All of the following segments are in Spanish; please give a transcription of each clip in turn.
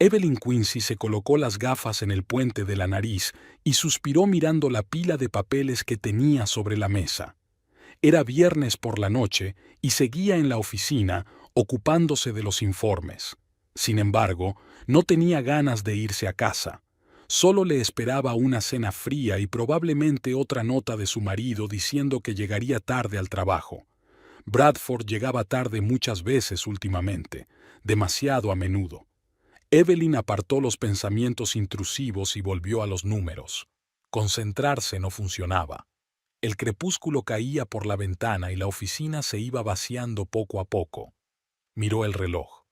Evelyn Quincy se colocó las gafas en el puente de la nariz y suspiró mirando la pila de papeles que tenía sobre la mesa. Era viernes por la noche y seguía en la oficina ocupándose de los informes. Sin embargo, no tenía ganas de irse a casa. Solo le esperaba una cena fría y probablemente otra nota de su marido diciendo que llegaría tarde al trabajo. Bradford llegaba tarde muchas veces últimamente, demasiado a menudo. Evelyn apartó los pensamientos intrusivos y volvió a los números. Concentrarse no funcionaba. El crepúsculo caía por la ventana y la oficina se iba vaciando poco a poco. Miró el reloj.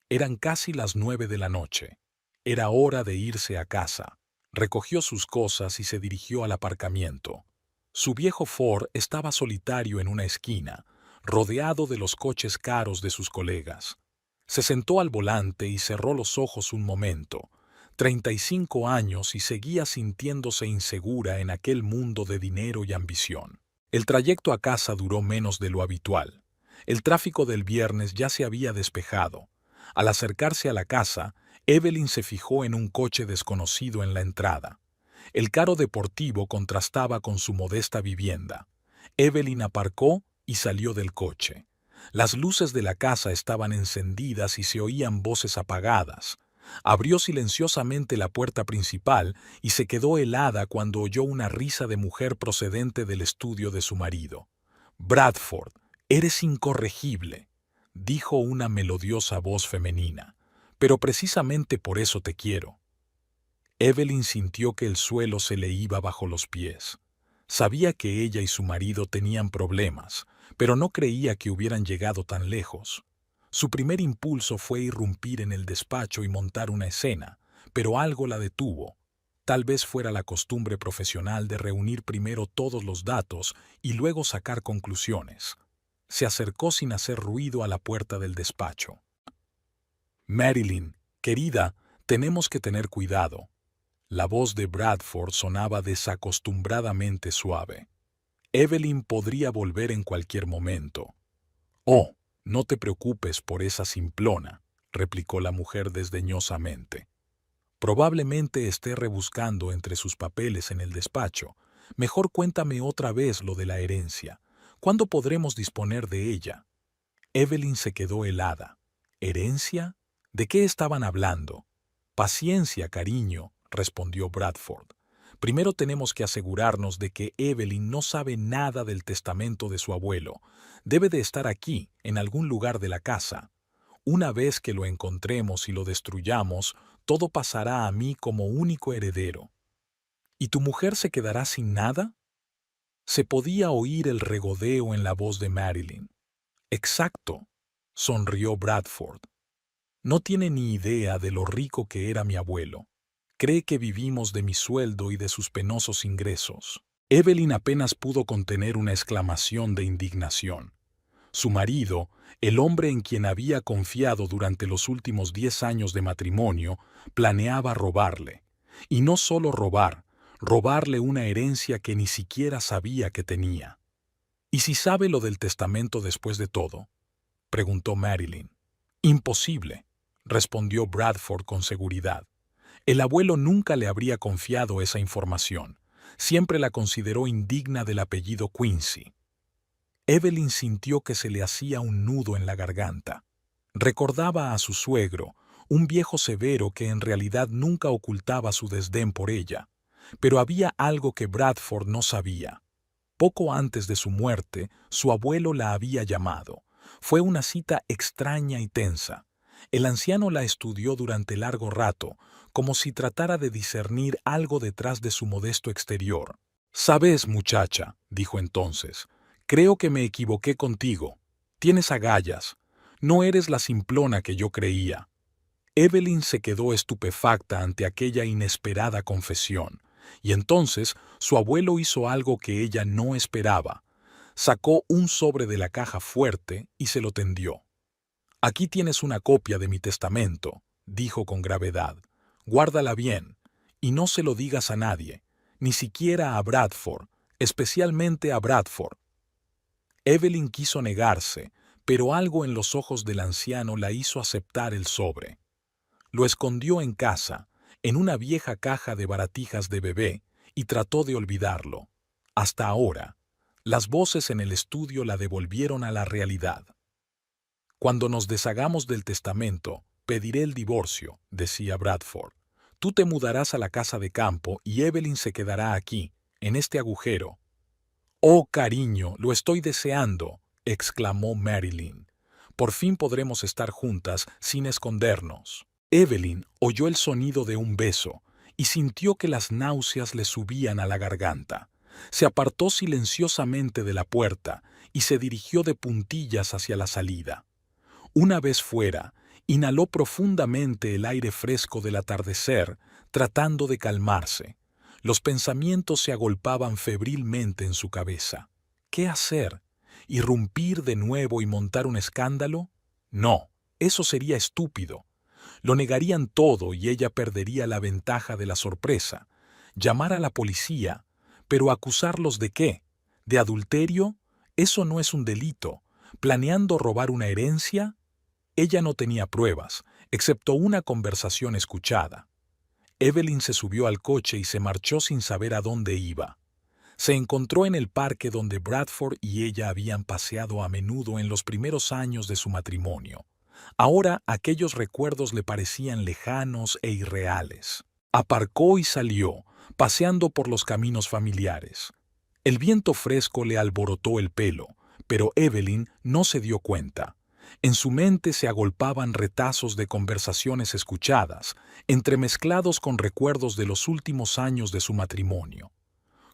Eran casi las 9 de la noche. Era hora de irse a casa. Recogió sus cosas y se dirigió al aparcamiento. Su viejo Ford estaba solitario en una esquina, rodeado de los coches caros de sus colegas. Se sentó al volante y cerró los ojos un momento. 35 años y seguía sintiéndose insegura en aquel mundo de dinero y ambición. El trayecto a casa duró menos de lo habitual. El tráfico del viernes ya se había despejado. Al acercarse a la casa, Evelyn se fijó en un coche desconocido en la entrada. El carro deportivo contrastaba con su modesta vivienda. Evelyn aparcó y salió del coche. Las luces de la casa estaban encendidas y se oían voces apagadas. Abrió silenciosamente la puerta principal y se quedó helada cuando oyó una risa de mujer procedente del estudio de su marido. «Bradford, eres incorregible», dijo una melodiosa voz femenina. «Pero precisamente por eso te quiero». Evelyn sintió que el suelo se le iba bajo los pies. Sabía que ella y su marido tenían problemas, pero no creía que hubieran llegado tan lejos. Su primer impulso fue irrumpir en el despacho y montar una escena, pero algo la detuvo. Tal vez fuera la costumbre profesional de reunir primero todos los datos y luego sacar conclusiones. Se acercó sin hacer ruido a la puerta del despacho. «Marilyn, querida, tenemos que tener cuidado». La voz de Bradford sonaba desacostumbradamente suave. Evelyn podría volver en cualquier momento. «Oh, no te preocupes por esa simplona», replicó la mujer desdeñosamente. «Probablemente esté rebuscando entre sus papeles en el despacho. Mejor cuéntame otra vez lo de la herencia. ¿Cuándo podremos disponer de ella?» Evelyn se quedó helada. «¿Herencia? ¿De qué estaban hablando?» «Paciencia, cariño», respondió Bradford. «Primero tenemos que asegurarnos de que Evelyn no sabe nada del testamento de su abuelo. Debe de estar aquí, en algún lugar de la casa. Una vez que lo encontremos y lo destruyamos, todo pasará a mí como único heredero». «¿Y tu mujer se quedará sin nada?» Se podía oír el regodeo en la voz de Marilyn. «Exacto», sonrió Bradford. «No tiene ni idea de lo rico que era mi abuelo. Cree que vivimos de mi sueldo y de sus penosos ingresos». Evelyn apenas pudo contener una exclamación de indignación. Su marido, el hombre en quien había confiado durante los últimos 10 años de matrimonio, planeaba robarle. Y no solo robarle una herencia que ni siquiera sabía que tenía. «¿Y si sabe lo del testamento después de todo?», preguntó Marilyn. «Imposible», respondió Bradford con seguridad. El abuelo nunca le habría confiado esa información. Siempre la consideró indigna del apellido Quincy. Evelyn sintió que se le hacía un nudo en la garganta. Recordaba a su suegro, un viejo severo que en realidad nunca ocultaba su desdén por ella. Pero había algo que Bradford no sabía. Poco antes de su muerte, su abuelo la había llamado. Fue una cita extraña y tensa. El anciano la estudió durante largo rato, como si tratara de discernir algo detrás de su modesto exterior. «Sabes, muchacha», dijo entonces, «creo que me equivoqué contigo. Tienes agallas. No eres la simplona que yo creía». Evelyn se quedó estupefacta ante aquella inesperada confesión, y entonces su abuelo hizo algo que ella no esperaba. Sacó un sobre de la caja fuerte y se lo tendió. «Aquí tienes una copia de mi testamento», dijo con gravedad. «Guárdala bien, y no se lo digas a nadie, ni siquiera a Bradford, especialmente a Bradford». Evelyn quiso negarse, pero algo en los ojos del anciano la hizo aceptar el sobre. Lo escondió en casa, en una vieja caja de baratijas de bebé, y trató de olvidarlo. Hasta ahora, las voces en el estudio la devolvieron a la realidad. Cuando nos deshagamos del testamento, pediré el divorcio, decía Bradford. Tú te mudarás a la casa de campo y Evelyn se quedará aquí, en este agujero. «Oh, cariño, lo estoy deseando», exclamó Marilyn. «Por fin podremos estar juntas sin escondernos». Evelyn oyó el sonido de un beso y sintió que las náuseas le subían a la garganta. Se apartó silenciosamente de la puerta y se dirigió de puntillas hacia la salida. Una vez fuera, inhaló profundamente el aire fresco del atardecer, tratando de calmarse. Los pensamientos se agolpaban febrilmente en su cabeza. ¿Qué hacer? ¿Irrumpir de nuevo y montar un escándalo? No, eso sería estúpido. Lo negarían todo y ella perdería la ventaja de la sorpresa. Llamar a la policía, pero ¿acusarlos de qué? ¿De adulterio? Eso no es un delito. ¿Planeando robar una herencia? Ella no tenía pruebas, excepto una conversación escuchada. Evelyn se subió al coche y se marchó sin saber a dónde iba. Se encontró en el parque donde Bradford y ella habían paseado a menudo en los primeros años de su matrimonio. Ahora aquellos recuerdos le parecían lejanos e irreales. Aparcó y salió, paseando por los caminos familiares. El viento fresco le alborotó el pelo, pero Evelyn no se dio cuenta. En su mente se agolpaban retazos de conversaciones escuchadas, entremezclados con recuerdos de los últimos años de su matrimonio.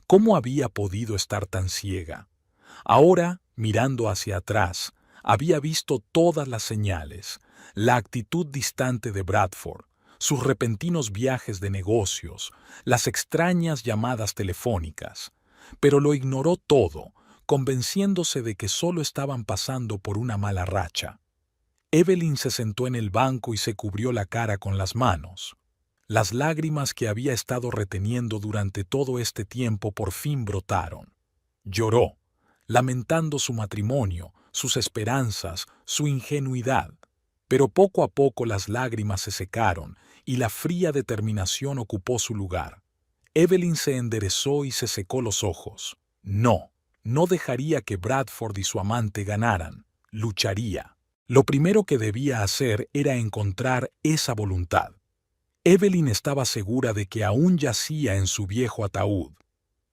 ¿Cómo había podido estar tan ciega? Ahora, mirando hacia atrás, había visto todas las señales, la actitud distante de Bradford, sus repentinos viajes de negocios, las extrañas llamadas telefónicas, pero lo ignoró todo, convenciéndose de que solo estaban pasando por una mala racha. Evelyn se sentó en el banco y se cubrió la cara con las manos. Las lágrimas que había estado reteniendo durante todo este tiempo por fin brotaron. Lloró, lamentando su matrimonio, sus esperanzas, su ingenuidad. Pero poco a poco las lágrimas se secaron y la fría determinación ocupó su lugar. Evelyn se enderezó y se secó los ojos. No dejaría que Bradford y su amante ganaran. Lucharía. Lo primero que debía hacer era encontrar esa voluntad. Evelyn estaba segura de que aún yacía en su viejo ataúd,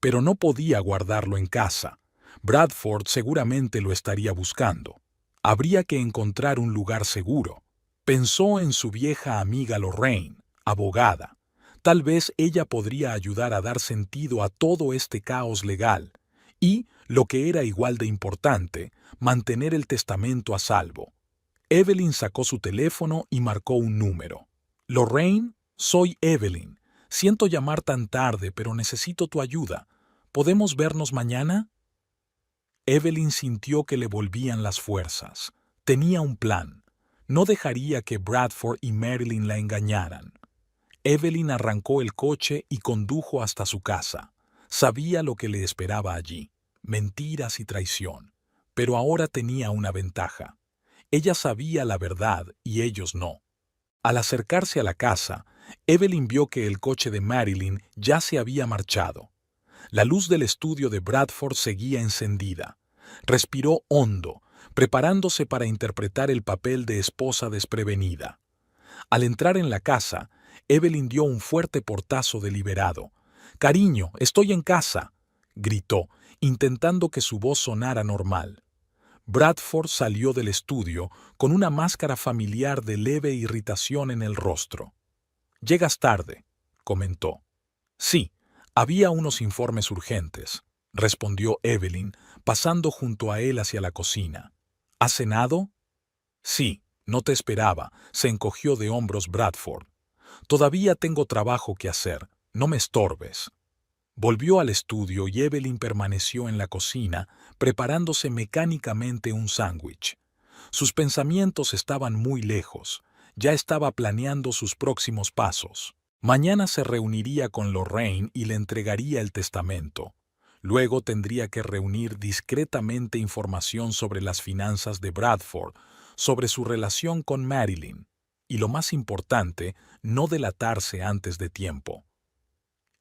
pero no podía guardarlo en casa. Bradford seguramente lo estaría buscando. Habría que encontrar un lugar seguro. Pensó en su vieja amiga Lorraine, abogada. Tal vez ella podría ayudar a dar sentido a todo este caos legal y, lo que era igual de importante, mantener el testamento a salvo. Evelyn sacó su teléfono y marcó un número. «Lorraine, soy Evelyn. Siento llamar tan tarde, pero necesito tu ayuda. ¿Podemos vernos mañana?» Evelyn sintió que le volvían las fuerzas. Tenía un plan. No dejaría que Bradford y Marilyn la engañaran. Evelyn arrancó el coche y condujo hasta su casa. Sabía lo que le esperaba allí: mentiras y traición. Pero ahora tenía una ventaja. Ella sabía la verdad y ellos no. Al acercarse a la casa, Evelyn vio que el coche de Marilyn ya se había marchado. La luz del estudio de Bradford seguía encendida. Respiró hondo, preparándose para interpretar el papel de esposa desprevenida. Al entrar en la casa, Evelyn dio un fuerte portazo deliberado. «Cariño, estoy en casa», gritó, intentando que su voz sonara normal. Bradford salió del estudio con una máscara familiar de leve irritación en el rostro. «Llegas tarde», comentó. «Sí, había unos informes urgentes», respondió Evelyn, pasando junto a él hacia la cocina. «¿Has cenado?» «Sí, no te esperaba», se encogió de hombros Bradford. «Todavía tengo trabajo que hacer, no me estorbes». Volvió al estudio y Evelyn permaneció en la cocina, preparándose mecánicamente un sándwich. Sus pensamientos estaban muy lejos. Ya estaba planeando sus próximos pasos. Mañana se reuniría con Lorraine y le entregaría el testamento. Luego tendría que reunir discretamente información sobre las finanzas de Bradford, sobre su relación con Marilyn. y, lo más importante, no delatarse antes de tiempo.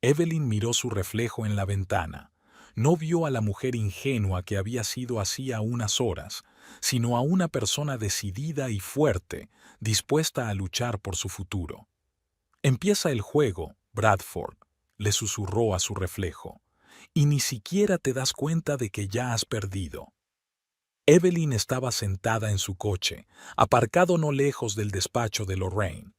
Evelyn miró su reflejo en la ventana. No vio a la mujer ingenua que había sido hacía unas horas, sino a una persona decidida y fuerte, dispuesta a luchar por su futuro. «Empieza el juego, Bradford», le susurró a su reflejo, «y ni siquiera te das cuenta de que ya has perdido». Evelyn estaba sentada en su coche, aparcado no lejos del despacho de Lorraine.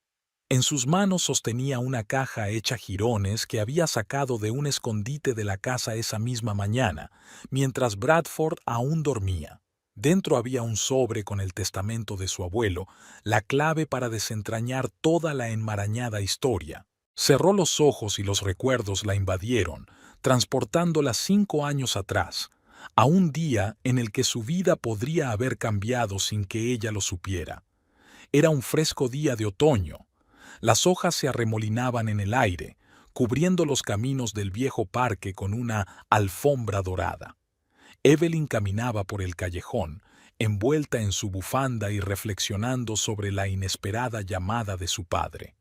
En sus manos sostenía una caja hecha jirones que había sacado de un escondite de la casa esa misma mañana, mientras Bradford aún dormía. Dentro había un sobre con el testamento de su abuelo, la clave para desentrañar toda la enmarañada historia. Cerró los ojos y los recuerdos la invadieron, transportándola 5 años atrás, a un día en el que su vida podría haber cambiado sin que ella lo supiera. Era un fresco día de otoño. Las hojas se arremolinaban en el aire, cubriendo los caminos del viejo parque con una alfombra dorada. Evelyn caminaba por el callejón, envuelta en su bufanda y reflexionando sobre la inesperada llamada de su padre.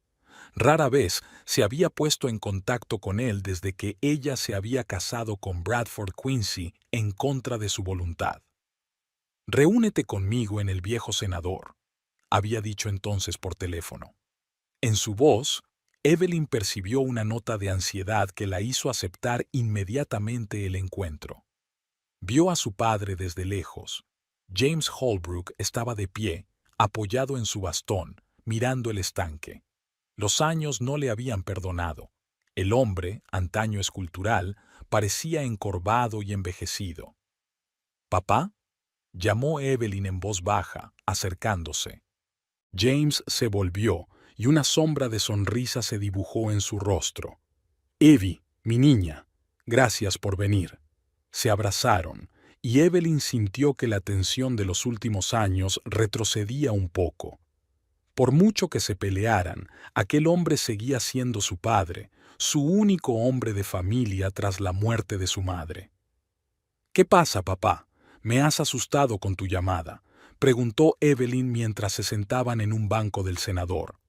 Rara vez se había puesto en contacto con él desde que ella se había casado con Bradford Quincy en contra de su voluntad. «Reúnete conmigo en el viejo senador», había dicho entonces por teléfono. En su voz, Evelyn percibió una nota de ansiedad que la hizo aceptar inmediatamente el encuentro. Vio a su padre desde lejos. James Holbrook estaba de pie, apoyado en su bastón, mirando el estanque. Los años no le habían perdonado. El hombre, antaño escultural, parecía encorvado y envejecido. «¿Papá?», llamó Evelyn en voz baja, acercándose. James se volvió y una sombra de sonrisa se dibujó en su rostro. «Evie, mi niña, gracias por venir». Se abrazaron, y Evelyn sintió que la tensión de los últimos años retrocedía un poco. Por mucho que se pelearan, aquel hombre seguía siendo su padre, su único hombre de familia tras la muerte de su madre. «¿Qué pasa, papá? Me has asustado con tu llamada», preguntó Evelyn mientras se sentaban en un banco del senador.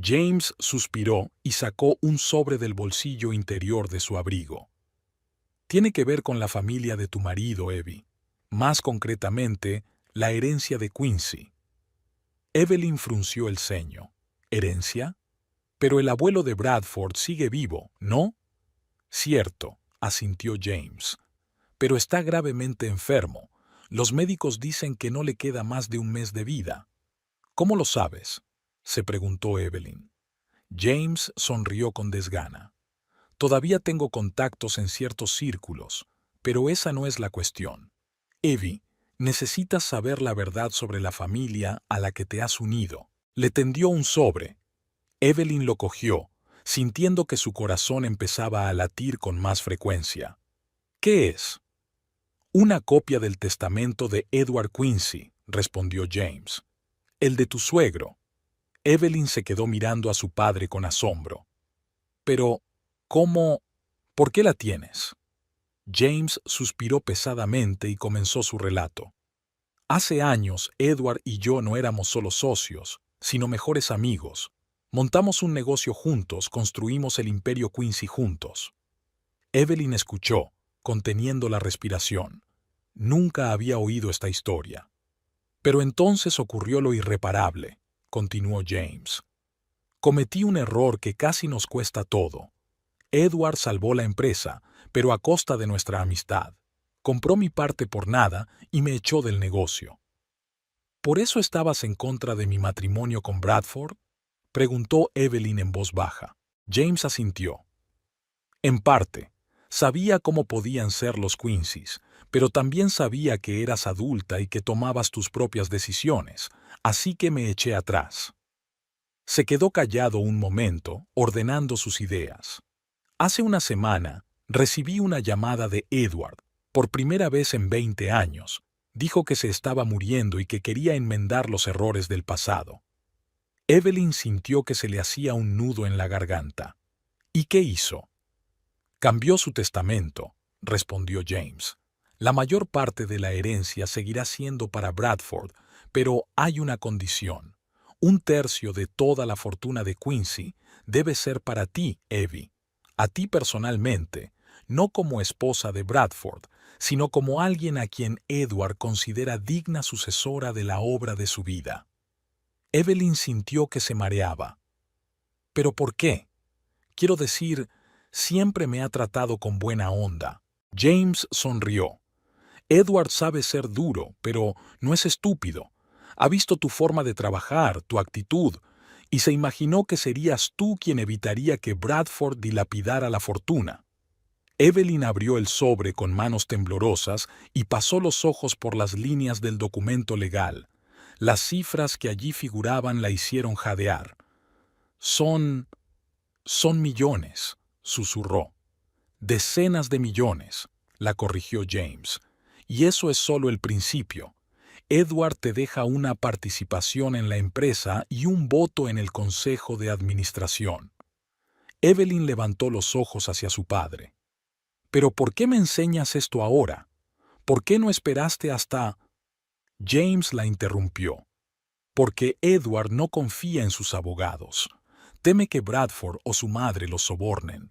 James suspiró y sacó un sobre del bolsillo interior de su abrigo. «Tiene que ver con la familia de tu marido, Evie. Más concretamente, la herencia de Quincy». Evelyn frunció el ceño. «¿Herencia? Pero el abuelo de Bradford sigue vivo, ¿no?» «Cierto», asintió James. «Pero está gravemente enfermo. Los médicos dicen que no le queda más de un mes de vida». «¿Cómo lo sabes?», se preguntó Evelyn. James sonrió con desgana. «Todavía tengo contactos en ciertos círculos, pero esa no es la cuestión. Evie, necesitas saber la verdad sobre la familia a la que te has unido». Le tendió un sobre. Evelyn lo cogió, sintiendo que su corazón empezaba a latir con más frecuencia. «¿Qué es?» «Una copia del testamento de Edward Quincy», respondió James. «El de tu suegro». Evelyn se quedó mirando a su padre con asombro. «Pero, ¿cómo? ¿Por qué la tienes?» James suspiró pesadamente y comenzó su relato. «Hace años, Edward y yo no éramos solo socios, sino mejores amigos. Montamos un negocio juntos, construimos el imperio Quincy juntos». Evelyn escuchó, conteniendo la respiración. Nunca había oído esta historia. «Pero entonces ocurrió lo irreparable», continuó James. «Cometí un error que casi nos cuesta todo. Edward salvó la empresa, pero a costa de nuestra amistad. Compró mi parte por nada y me echó del negocio». «¿Por eso estabas en contra de mi matrimonio con Bradford?», preguntó Evelyn en voz baja. James asintió. «En parte. Sabía cómo podían ser los Quincy's, pero también sabía que eras adulta y que tomabas tus propias decisiones, así que me eché atrás». Se quedó callado un momento, ordenando sus ideas. «Hace una semana, recibí una llamada de Edward, por primera vez en 20 años. Dijo que se estaba muriendo y que quería enmendar los errores del pasado». Evelyn sintió que se le hacía un nudo en la garganta. «¿Y qué hizo?». «Cambió su testamento», respondió James. «La mayor parte de la herencia seguirá siendo para Bradford, pero hay una condición. 1/3 de toda la fortuna de Quincy debe ser para ti, Evie. A ti personalmente, no como esposa de Bradford, sino como alguien a quien Edward considera digna sucesora de la obra de su vida. Evelyn sintió que se mareaba. ¿Pero por qué? Quiero decir, siempre me ha tratado con buena onda. James sonrió. Edward sabe ser duro, pero no es estúpido. Ha visto tu forma de trabajar, tu actitud, y se imaginó que serías tú quien evitaría que Bradford dilapidara la fortuna. Evelyn abrió el sobre con manos temblorosas y pasó los ojos por las líneas del documento legal. Las cifras que allí figuraban la hicieron jadear. Son millones, susurró. Decenas de millones, la corrigió James. Y eso es solo el principio. Edward te deja una participación en la empresa y un voto en el consejo de administración. Evelyn levantó los ojos hacia su padre. ¿Pero por qué me enseñas esto ahora? ¿Por qué no esperaste hasta...? James la interrumpió. Porque Edward no confía en sus abogados. Teme que Bradford o su madre los sobornen.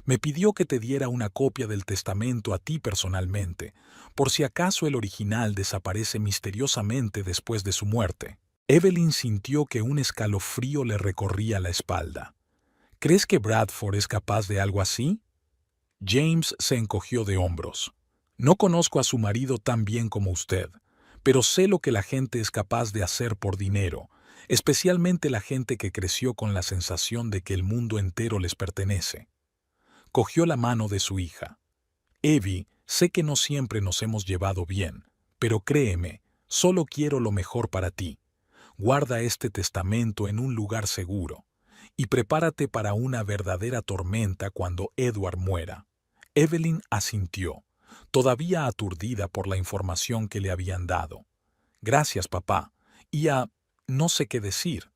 Me pidió que te diera una copia del testamento a ti personalmente, por si acaso el original desaparece misteriosamente después de su muerte. Evelyn sintió que un escalofrío le recorría la espalda. ¿Crees que Bradford es capaz de algo así? James se encogió de hombros. No conozco a su marido tan bien como usted, pero sé lo que la gente es capaz de hacer por dinero, especialmente la gente que creció con la sensación de que el mundo entero les pertenece. Cogió la mano de su hija. Evie, sé que no siempre nos hemos llevado bien, pero créeme, solo quiero lo mejor para ti. Guarda este testamento en un lugar seguro y prepárate para una verdadera tormenta cuando Edward muera. Evelyn asintió, todavía aturdida por la información que le habían dado. Gracias, papá. No sé qué decir.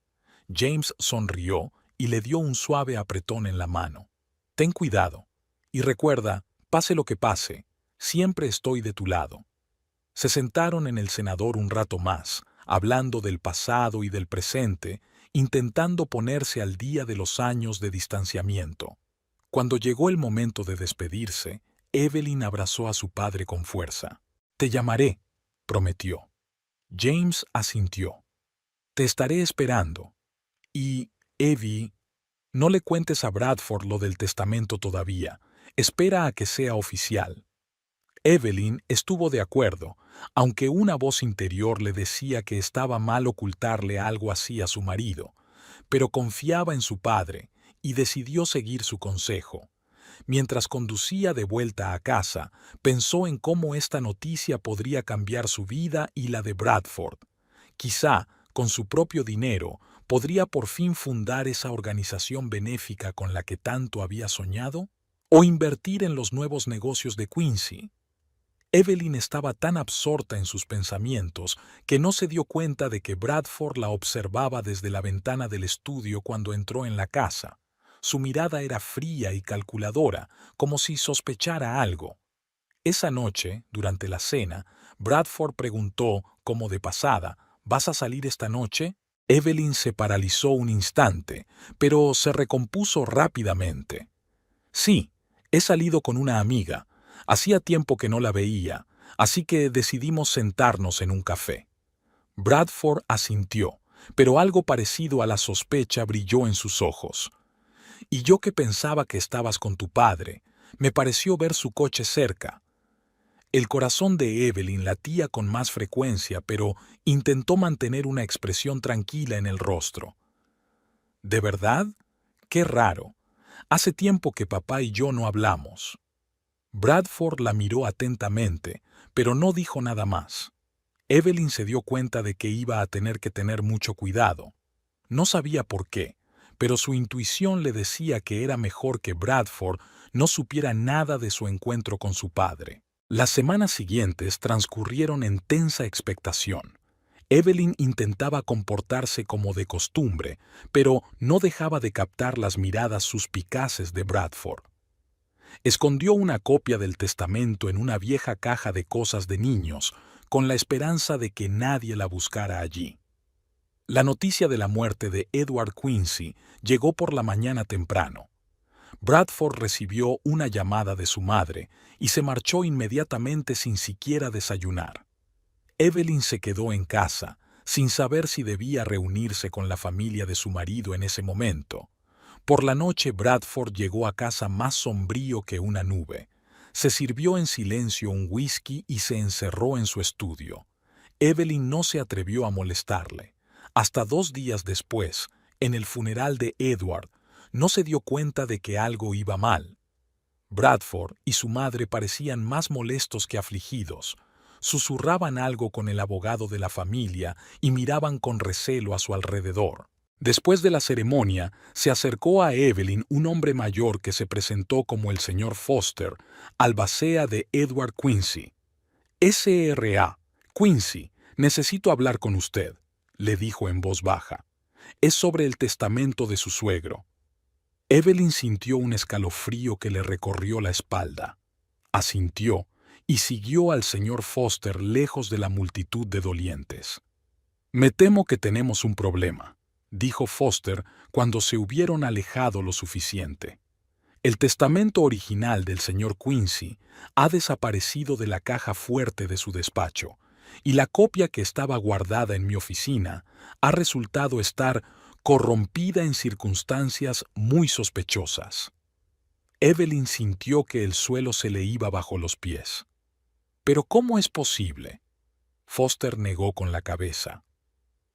James sonrió y le dio un suave apretón en la mano. Ten cuidado. Y recuerda, pase lo que pase, siempre estoy de tu lado. Se sentaron en el cenador un rato más, hablando del pasado y del presente, intentando ponerse al día de los años de distanciamiento. Cuando llegó el momento de despedirse, Evelyn abrazó a su padre con fuerza. Te llamaré, prometió. James asintió. Te estaré esperando. Y, Evie, no le cuentes a Bradford lo del testamento todavía. Espera a que sea oficial. Evelyn estuvo de acuerdo, aunque una voz interior le decía que estaba mal ocultarle algo así a su marido, pero confiaba en su padre y decidió seguir su consejo. Mientras conducía de vuelta a casa, pensó en cómo esta noticia podría cambiar su vida y la de Bradford. Quizá, con su propio dinero, podría por fin fundar esa organización benéfica con la que tanto había soñado, o invertir en los nuevos negocios de Quincy. Evelyn estaba tan absorta en sus pensamientos que no se dio cuenta de que Bradford la observaba desde la ventana del estudio cuando entró en la casa. Su mirada era fría y calculadora, como si sospechara algo. Esa noche, durante la cena, Bradford preguntó, como de pasada, ¿vas a salir esta noche? Evelyn se paralizó un instante, pero se recompuso rápidamente. Sí, he salido con una amiga. Hacía tiempo que no la veía, así que decidimos sentarnos en un café. Bradford asintió, pero algo parecido a la sospecha brilló en sus ojos. Y yo que pensaba que estabas con tu padre, me pareció ver su coche cerca. El corazón de Evelyn latía con más frecuencia, pero intentó mantener una expresión tranquila en el rostro. ¿De verdad? Qué raro. Hace tiempo que papá y yo no hablamos. Bradford la miró atentamente, pero no dijo nada más. Evelyn se dio cuenta de que iba a tener que tener mucho cuidado. No sabía por qué, pero su intuición le decía que era mejor que Bradford no supiera nada de su encuentro con su padre. Las semanas siguientes transcurrieron en tensa expectación. Evelyn intentaba comportarse como de costumbre, pero no dejaba de captar las miradas suspicaces de Bradford. Escondió una copia del testamento en una vieja caja de cosas de niños, con la esperanza de que nadie la buscara allí. La noticia de la muerte de Edward Quincy llegó por la mañana temprano. Bradford recibió una llamada de su madre y se marchó inmediatamente sin siquiera desayunar. Evelyn se quedó en casa, sin saber si debía reunirse con la familia de su marido en ese momento. Por la noche Bradford llegó a casa más sombrío que una nube. Se sirvió en silencio un whisky y se encerró en su estudio. Evelyn no se atrevió a molestarle. Hasta 2 días después, en el funeral de Edward, no se dio cuenta de que algo iba mal. Bradford y su madre parecían más molestos que afligidos. Susurraban algo con el abogado de la familia y miraban con recelo a su alrededor. Después de la ceremonia, se acercó a Evelyn un hombre mayor que se presentó como el señor Foster, albacea de Edward Quincy. «S.R.A. Quincy, necesito hablar con usted», le dijo en voz baja. «Es sobre el testamento de su suegro». Evelyn sintió un escalofrío que le recorrió la espalda. Asintió y siguió al señor Foster lejos de la multitud de dolientes. «Me temo que tenemos un problema», dijo Foster cuando se hubieron alejado lo suficiente. «El testamento original del señor Quincy ha desaparecido de la caja fuerte de su despacho, y la copia que estaba guardada en mi oficina ha resultado estar corrompida en circunstancias muy sospechosas». Evelyn sintió que el suelo se le iba bajo los pies. «¿Pero cómo es posible?». Foster negó con la cabeza.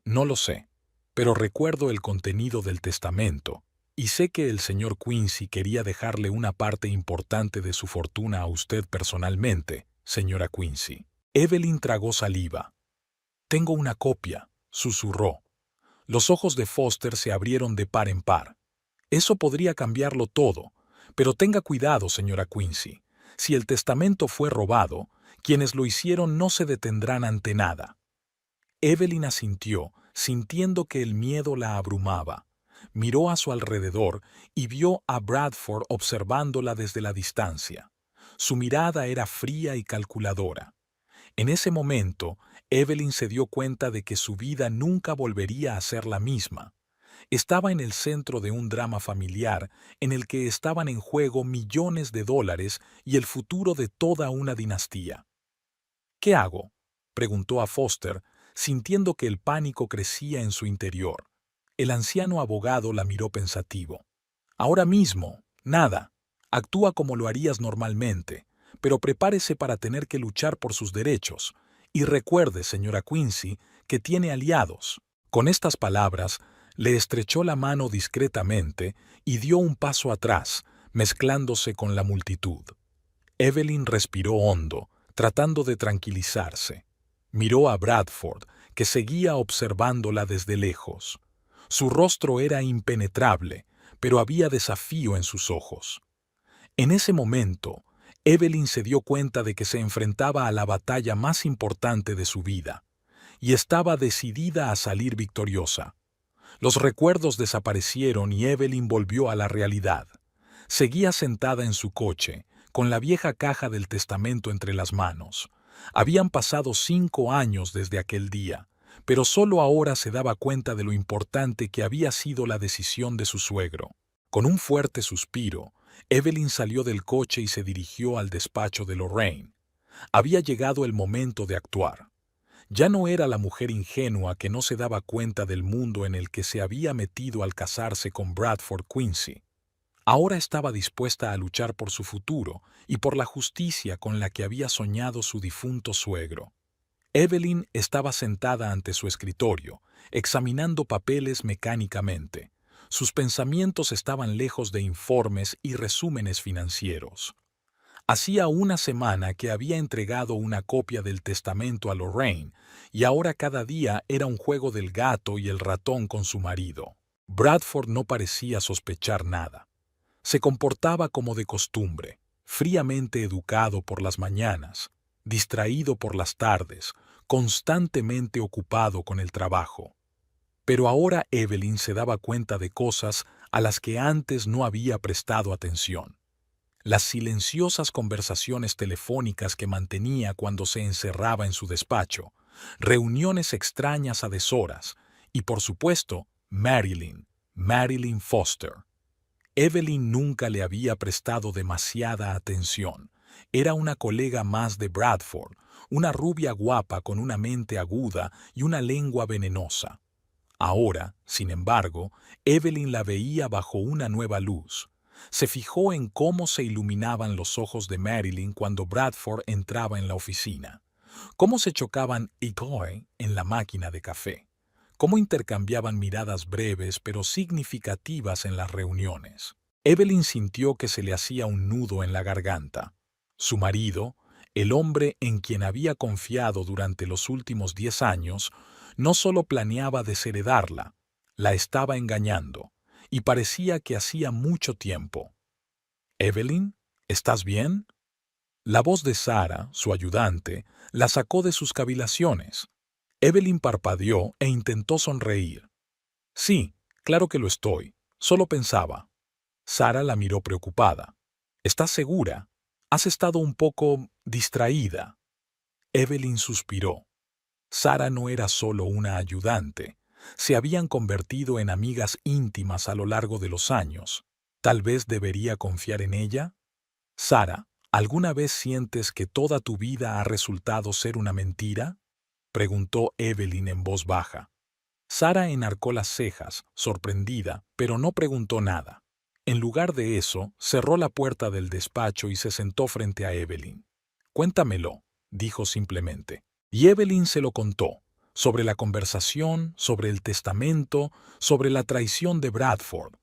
«No lo sé, pero recuerdo el contenido del testamento, y sé que el señor Quincy quería dejarle una parte importante de su fortuna a usted personalmente, señora Quincy». Evelyn tragó saliva. «Tengo una copia», susurró. Los ojos de Foster se abrieron de par en par. «Eso podría cambiarlo todo, pero tenga cuidado, señora Quincy. Si el testamento fue robado, quienes lo hicieron no se detendrán ante nada». Evelyn asintió, sintiendo que el miedo la abrumaba. Miró a su alrededor y vio a Bradford observándola desde la distancia. Su mirada era fría y calculadora. En ese momento, Evelyn se dio cuenta de que su vida nunca volvería a ser la misma. Estaba en el centro de un drama familiar en el que estaban en juego millones de dólares y el futuro de toda una dinastía. «¿Qué hago?», preguntó a Foster, sintiendo que el pánico crecía en su interior. El anciano abogado la miró pensativo. «Ahora mismo, nada. Actúa como lo harías normalmente, pero prepárese para tener que luchar por sus derechos. Y recuerde, señora Quincy, que tiene aliados». Con estas palabras, le estrechó la mano discretamente y dio un paso atrás, mezclándose con la multitud. Evelyn respiró hondo, tratando de tranquilizarse. Miró a Bradford, que seguía observándola desde lejos. Su rostro era impenetrable, pero había desafío en sus ojos. En ese momento, Evelyn se dio cuenta de que se enfrentaba a la batalla más importante de su vida, y estaba decidida a salir victoriosa. Los recuerdos desaparecieron y Evelyn volvió a la realidad. Seguía sentada en su coche, con la vieja caja del testamento entre las manos. Habían pasado 5 años desde aquel día, pero solo ahora se daba cuenta de lo importante que había sido la decisión de su suegro. Con un fuerte suspiro, Evelyn salió del coche y se dirigió al despacho de Lorraine. Había llegado el momento de actuar. Ya no era la mujer ingenua que no se daba cuenta del mundo en el que se había metido al casarse con Bradford Quincy. Ahora estaba dispuesta a luchar por su futuro y por la justicia con la que había soñado su difunto suegro. Evelyn estaba sentada ante su escritorio, examinando papeles mecánicamente. Sus pensamientos estaban lejos de informes y resúmenes financieros. Hacía una semana que había entregado una copia del testamento a Lorraine, y ahora cada día era un juego del gato y el ratón con su marido. Bradford no parecía sospechar nada. Se comportaba como de costumbre, fríamente educado por las mañanas, distraído por las tardes, constantemente ocupado con el trabajo. Pero ahora Evelyn se daba cuenta de cosas a las que antes no había prestado atención. Las silenciosas conversaciones telefónicas que mantenía cuando se encerraba en su despacho, reuniones extrañas a deshoras Y por supuesto, Marilyn Foster. Evelyn nunca le había prestado demasiada atención. Era una colega más de Bradford, una rubia guapa con una mente aguda y una lengua venenosa. Ahora, sin embargo, Evelyn la veía bajo una nueva luz. Se fijó en cómo se iluminaban los ojos de Marilyn cuando Bradford entraba en la oficina, cómo se chocaban Igor en la máquina de café, cómo intercambiaban miradas breves pero significativas en las reuniones. Evelyn sintió que se le hacía un nudo en la garganta. Su marido, el hombre en quien había confiado durante los últimos 10 años, no solo planeaba desheredarla, la estaba engañando, y parecía que hacía mucho tiempo. «Evelyn, ¿estás bien?». La voz de Sara, su ayudante, la sacó de sus cavilaciones. Evelyn parpadeó e intentó sonreír. «Sí, claro que lo estoy. Solo pensaba». Sara la miró preocupada. «¿Estás segura? Has estado un poco distraída». Evelyn suspiró. Sara no era solo una ayudante. Se habían convertido en amigas íntimas a lo largo de los años. ¿Tal vez debería confiar en ella? «Sara, ¿alguna vez sientes que toda tu vida ha resultado ser una mentira?», preguntó Evelyn en voz baja. Sara enarcó las cejas, sorprendida, pero no preguntó nada. En lugar de eso, cerró la puerta del despacho y se sentó frente a Evelyn. «Cuéntamelo», dijo simplemente. Y Evelyn se lo contó, sobre la conversación, sobre el testamento, sobre la traición de Bradford.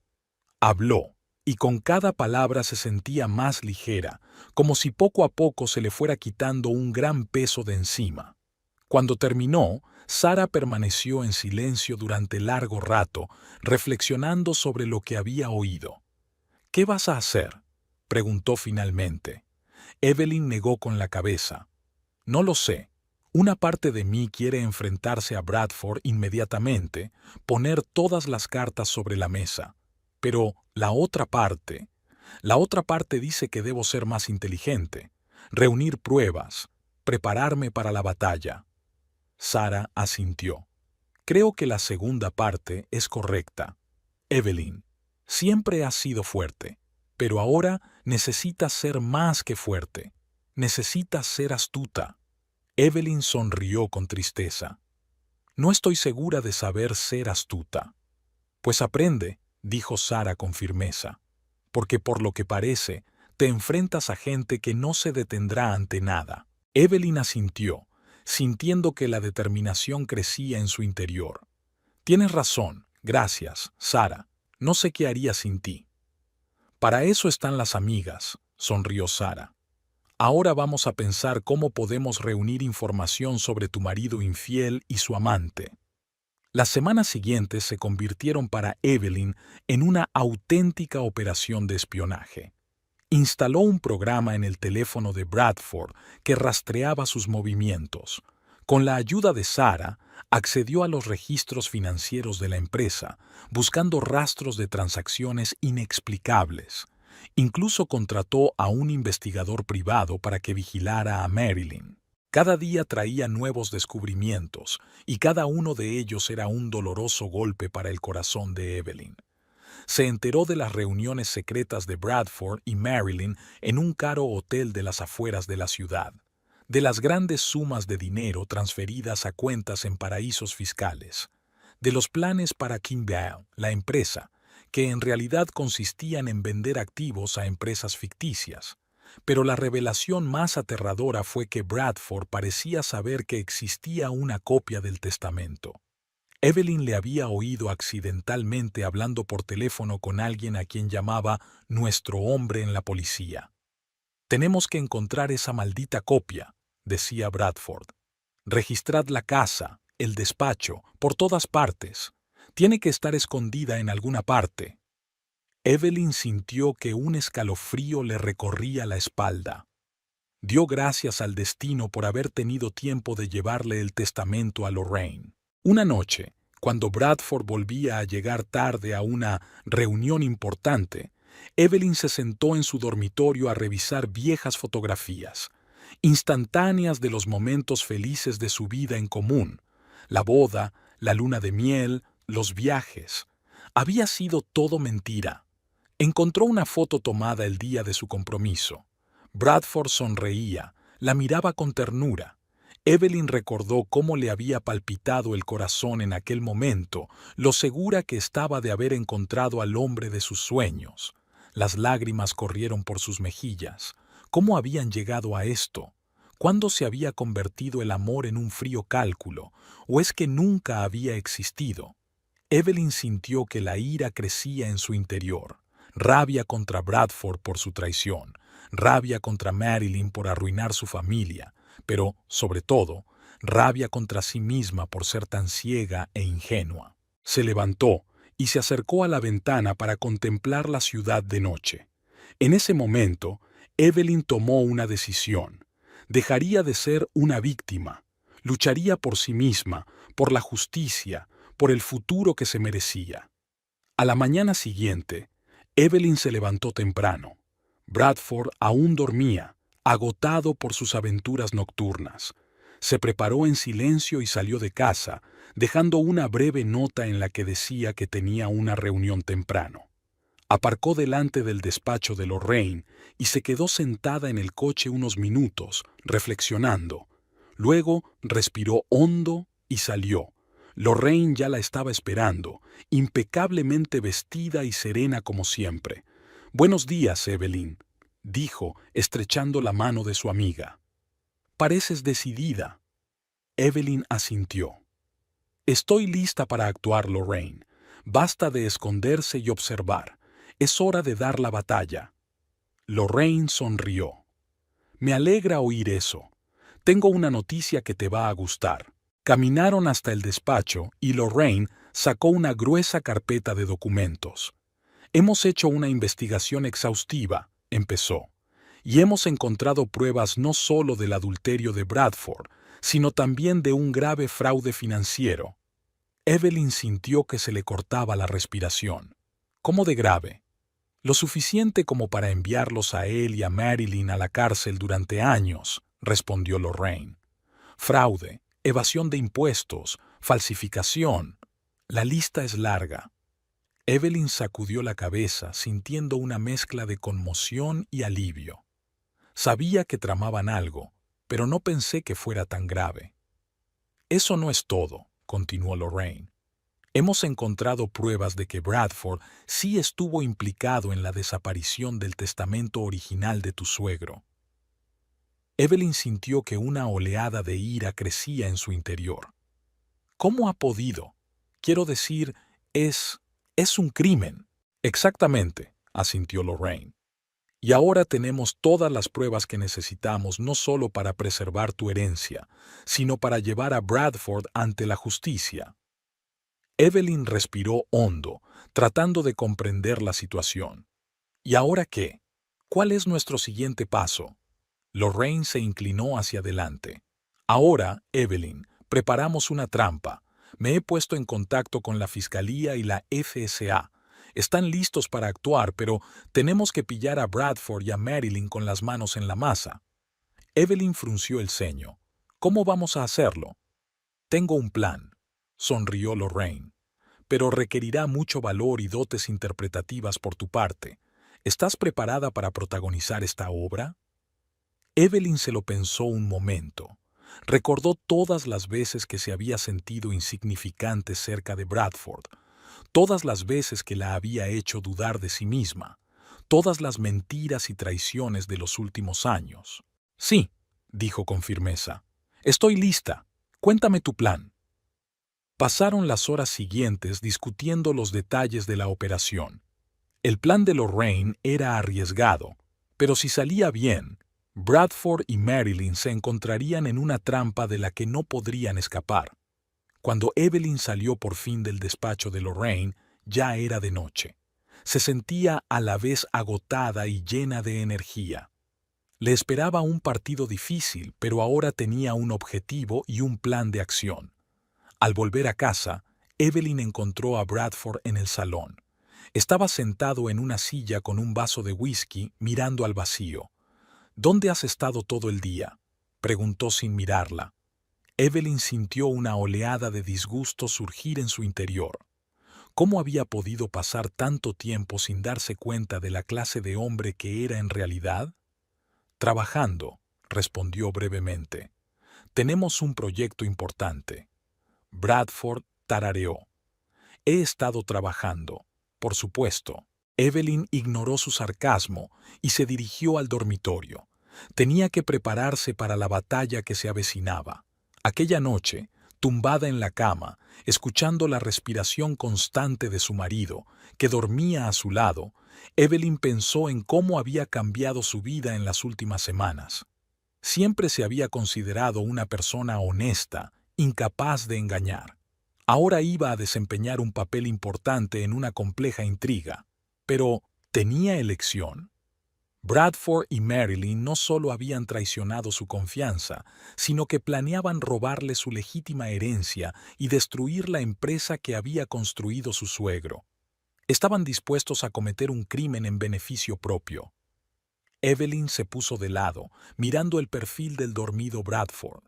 Habló, y con cada palabra se sentía más ligera, como si poco a poco se le fuera quitando un gran peso de encima. Cuando terminó, Sara permaneció en silencio durante largo rato, reflexionando sobre lo que había oído. «¿Qué vas a hacer?», preguntó finalmente. Evelyn negó con la cabeza. «No lo sé. Una parte de mí quiere enfrentarse a Bradford inmediatamente, poner todas las cartas sobre la mesa. Pero la otra parte dice que debo ser más inteligente, reunir pruebas, prepararme para la batalla». Sara asintió. «Creo que la segunda parte es correcta. Evelyn, siempre has sido fuerte, pero ahora necesitas ser más que fuerte. Necesitas ser astuta». Evelyn sonrió con tristeza. «No estoy segura de saber ser astuta». «Pues aprende», dijo Sara con firmeza, «porque por lo que parece, te enfrentas a gente que no se detendrá ante nada». Evelyn asintió, sintiendo que la determinación crecía en su interior. «Tienes razón, gracias, Sara. No sé qué haría sin ti». «Para eso están las amigas», sonrió Sara. «Ahora vamos a pensar cómo podemos reunir información sobre tu marido infiel y su amante». Las semanas siguientes se convirtieron para Evelyn en una auténtica operación de espionaje. Instaló un programa en el teléfono de Bradford que rastreaba sus movimientos. Con la ayuda de Sara, accedió a los registros financieros de la empresa, buscando rastros de transacciones inexplicables. Incluso contrató a un investigador privado para que vigilara a Marilyn. Cada día traía nuevos descubrimientos, y cada uno de ellos era un doloroso golpe para el corazón de Evelyn. Se enteró de las reuniones secretas de Bradford y Marilyn en un caro hotel de las afueras de la ciudad, de las grandes sumas de dinero transferidas a cuentas en paraísos fiscales, de los planes para Kimball, la empresa, que en realidad consistían en vender activos a empresas ficticias. Pero la revelación más aterradora fue que Bradford parecía saber que existía una copia del testamento. Evelyn le había oído accidentalmente hablando por teléfono con alguien a quien llamaba nuestro hombre en la policía. «Tenemos que encontrar esa maldita copia», decía Bradford. «Registrad la casa, el despacho, por todas partes. Tiene que estar escondida en alguna parte». Evelyn sintió que un escalofrío le recorría la espalda. Dio gracias al destino por haber tenido tiempo de llevarle el testamento a Lorraine. Una noche, cuando Bradford volvía a llegar tarde a una reunión importante, Evelyn se sentó en su dormitorio a revisar viejas fotografías, instantáneas de los momentos felices de su vida en común, la boda, la luna de miel, los viajes. Había sido todo mentira. Encontró una foto tomada el día de su compromiso. Bradford sonreía, la miraba con ternura. Evelyn recordó cómo le había palpitado el corazón en aquel momento, lo segura que estaba de haber encontrado al hombre de sus sueños. Las lágrimas corrieron por sus mejillas. ¿Cómo habían llegado a esto? ¿Cuándo se había convertido el amor en un frío cálculo? ¿O es que nunca había existido? Evelyn sintió que la ira crecía en su interior. Rabia contra Bradford por su traición, rabia contra Marilyn por arruinar su familia, pero, sobre todo, rabia contra sí misma por ser tan ciega e ingenua. Se levantó y se acercó a la ventana para contemplar la ciudad de noche. En ese momento, Evelyn tomó una decisión. Dejaría de ser una víctima. Lucharía por sí misma, por la justicia, por el futuro que se merecía. A la mañana siguiente, Evelyn se levantó temprano. Bradford aún dormía, agotado por sus aventuras nocturnas. Se preparó en silencio y salió de casa, dejando una breve nota en la que decía que tenía una reunión temprano. Aparcó delante del despacho de Lorraine y se quedó sentada en el coche unos minutos, reflexionando. Luego respiró hondo y salió. Lorraine ya la estaba esperando, impecablemente vestida y serena como siempre. «Buenos días, Evelyn», dijo, estrechando la mano de su amiga. «Pareces decidida». Evelyn asintió. «Estoy lista para actuar, Lorraine. Basta de esconderse y observar. Es hora de dar la batalla». Lorraine sonrió. «Me alegra oír eso. Tengo una noticia que te va a gustar». Caminaron hasta el despacho y Lorraine sacó una gruesa carpeta de documentos. «Hemos hecho una investigación exhaustiva», empezó, «y hemos encontrado pruebas no solo del adulterio de Bradford, sino también de un grave fraude financiero». Evelyn sintió que se le cortaba la respiración. «¿Cómo de grave?» «Lo suficiente como para enviarlos a él y a Marilyn a la cárcel durante años», respondió Lorraine. «Fraude, evasión de impuestos, falsificación. La lista es larga». Evelyn sacudió la cabeza, sintiendo una mezcla de conmoción y alivio. Sabía que tramaban algo, pero no pensé que fuera tan grave. «Eso no es todo», continuó Lorraine. «Hemos encontrado pruebas de que Bradford sí estuvo implicado en la desaparición del testamento original de tu suegro». Evelyn sintió que una oleada de ira crecía en su interior. «¿Cómo ha podido? Quiero decir, es un crimen». «Exactamente», asintió Lorraine. «Y ahora tenemos todas las pruebas que necesitamos no solo para preservar tu herencia, sino para llevar a Bradford ante la justicia». Evelyn respiró hondo, tratando de comprender la situación. «¿Y ahora qué? ¿Cuál es nuestro siguiente paso?» Lorraine se inclinó hacia adelante. «Ahora, Evelyn, preparamos una trampa. Me he puesto en contacto con la Fiscalía y la FSA. Están listos para actuar, pero tenemos que pillar a Bradford y a Marilyn con las manos en la masa». Evelyn frunció el ceño. «¿Cómo vamos a hacerlo?» «Tengo un plan», sonrió Lorraine. «Pero requerirá mucho valor y dotes interpretativas por tu parte. ¿Estás preparada para protagonizar esta obra?» Evelyn se lo pensó un momento. Recordó todas las veces que se había sentido insignificante cerca de Bradford, todas las veces que la había hecho dudar de sí misma, todas las mentiras y traiciones de los últimos años. «Sí», dijo con firmeza, «estoy lista. Cuéntame tu plan». Pasaron las horas siguientes discutiendo los detalles de la operación. El plan de Lorraine era arriesgado, pero si salía bien, Bradford y Marilyn se encontrarían en una trampa de la que no podrían escapar. Cuando Evelyn salió por fin del despacho de Lorraine, ya era de noche. Se sentía a la vez agotada y llena de energía. Le esperaba un partido difícil, pero ahora tenía un objetivo y un plan de acción. Al volver a casa, Evelyn encontró a Bradford en el salón. Estaba sentado en una silla con un vaso de whisky mirando al vacío. «¿Dónde has estado todo el día?», preguntó sin mirarla. Evelyn sintió una oleada de disgusto surgir en su interior. ¿Cómo había podido pasar tanto tiempo sin darse cuenta de la clase de hombre que era en realidad? Trabajando, respondió brevemente. Tenemos un proyecto importante. Bradford tarareó. He estado trabajando, por supuesto. Evelyn ignoró su sarcasmo y se dirigió al dormitorio. Tenía que prepararse para la batalla que se avecinaba. Aquella noche, tumbada en la cama, escuchando la respiración constante de su marido, que dormía a su lado, Evelyn pensó en cómo había cambiado su vida en las últimas semanas. Siempre se había considerado una persona honesta, incapaz de engañar. Ahora iba a desempeñar un papel importante en una compleja intriga. Pero, ¿tenía elección? Bradford y Marilyn no solo habían traicionado su confianza, sino que planeaban robarle su legítima herencia y destruir la empresa que había construido su suegro. Estaban dispuestos a cometer un crimen en beneficio propio. Evelyn se puso de lado, mirando el perfil del dormido Bradford.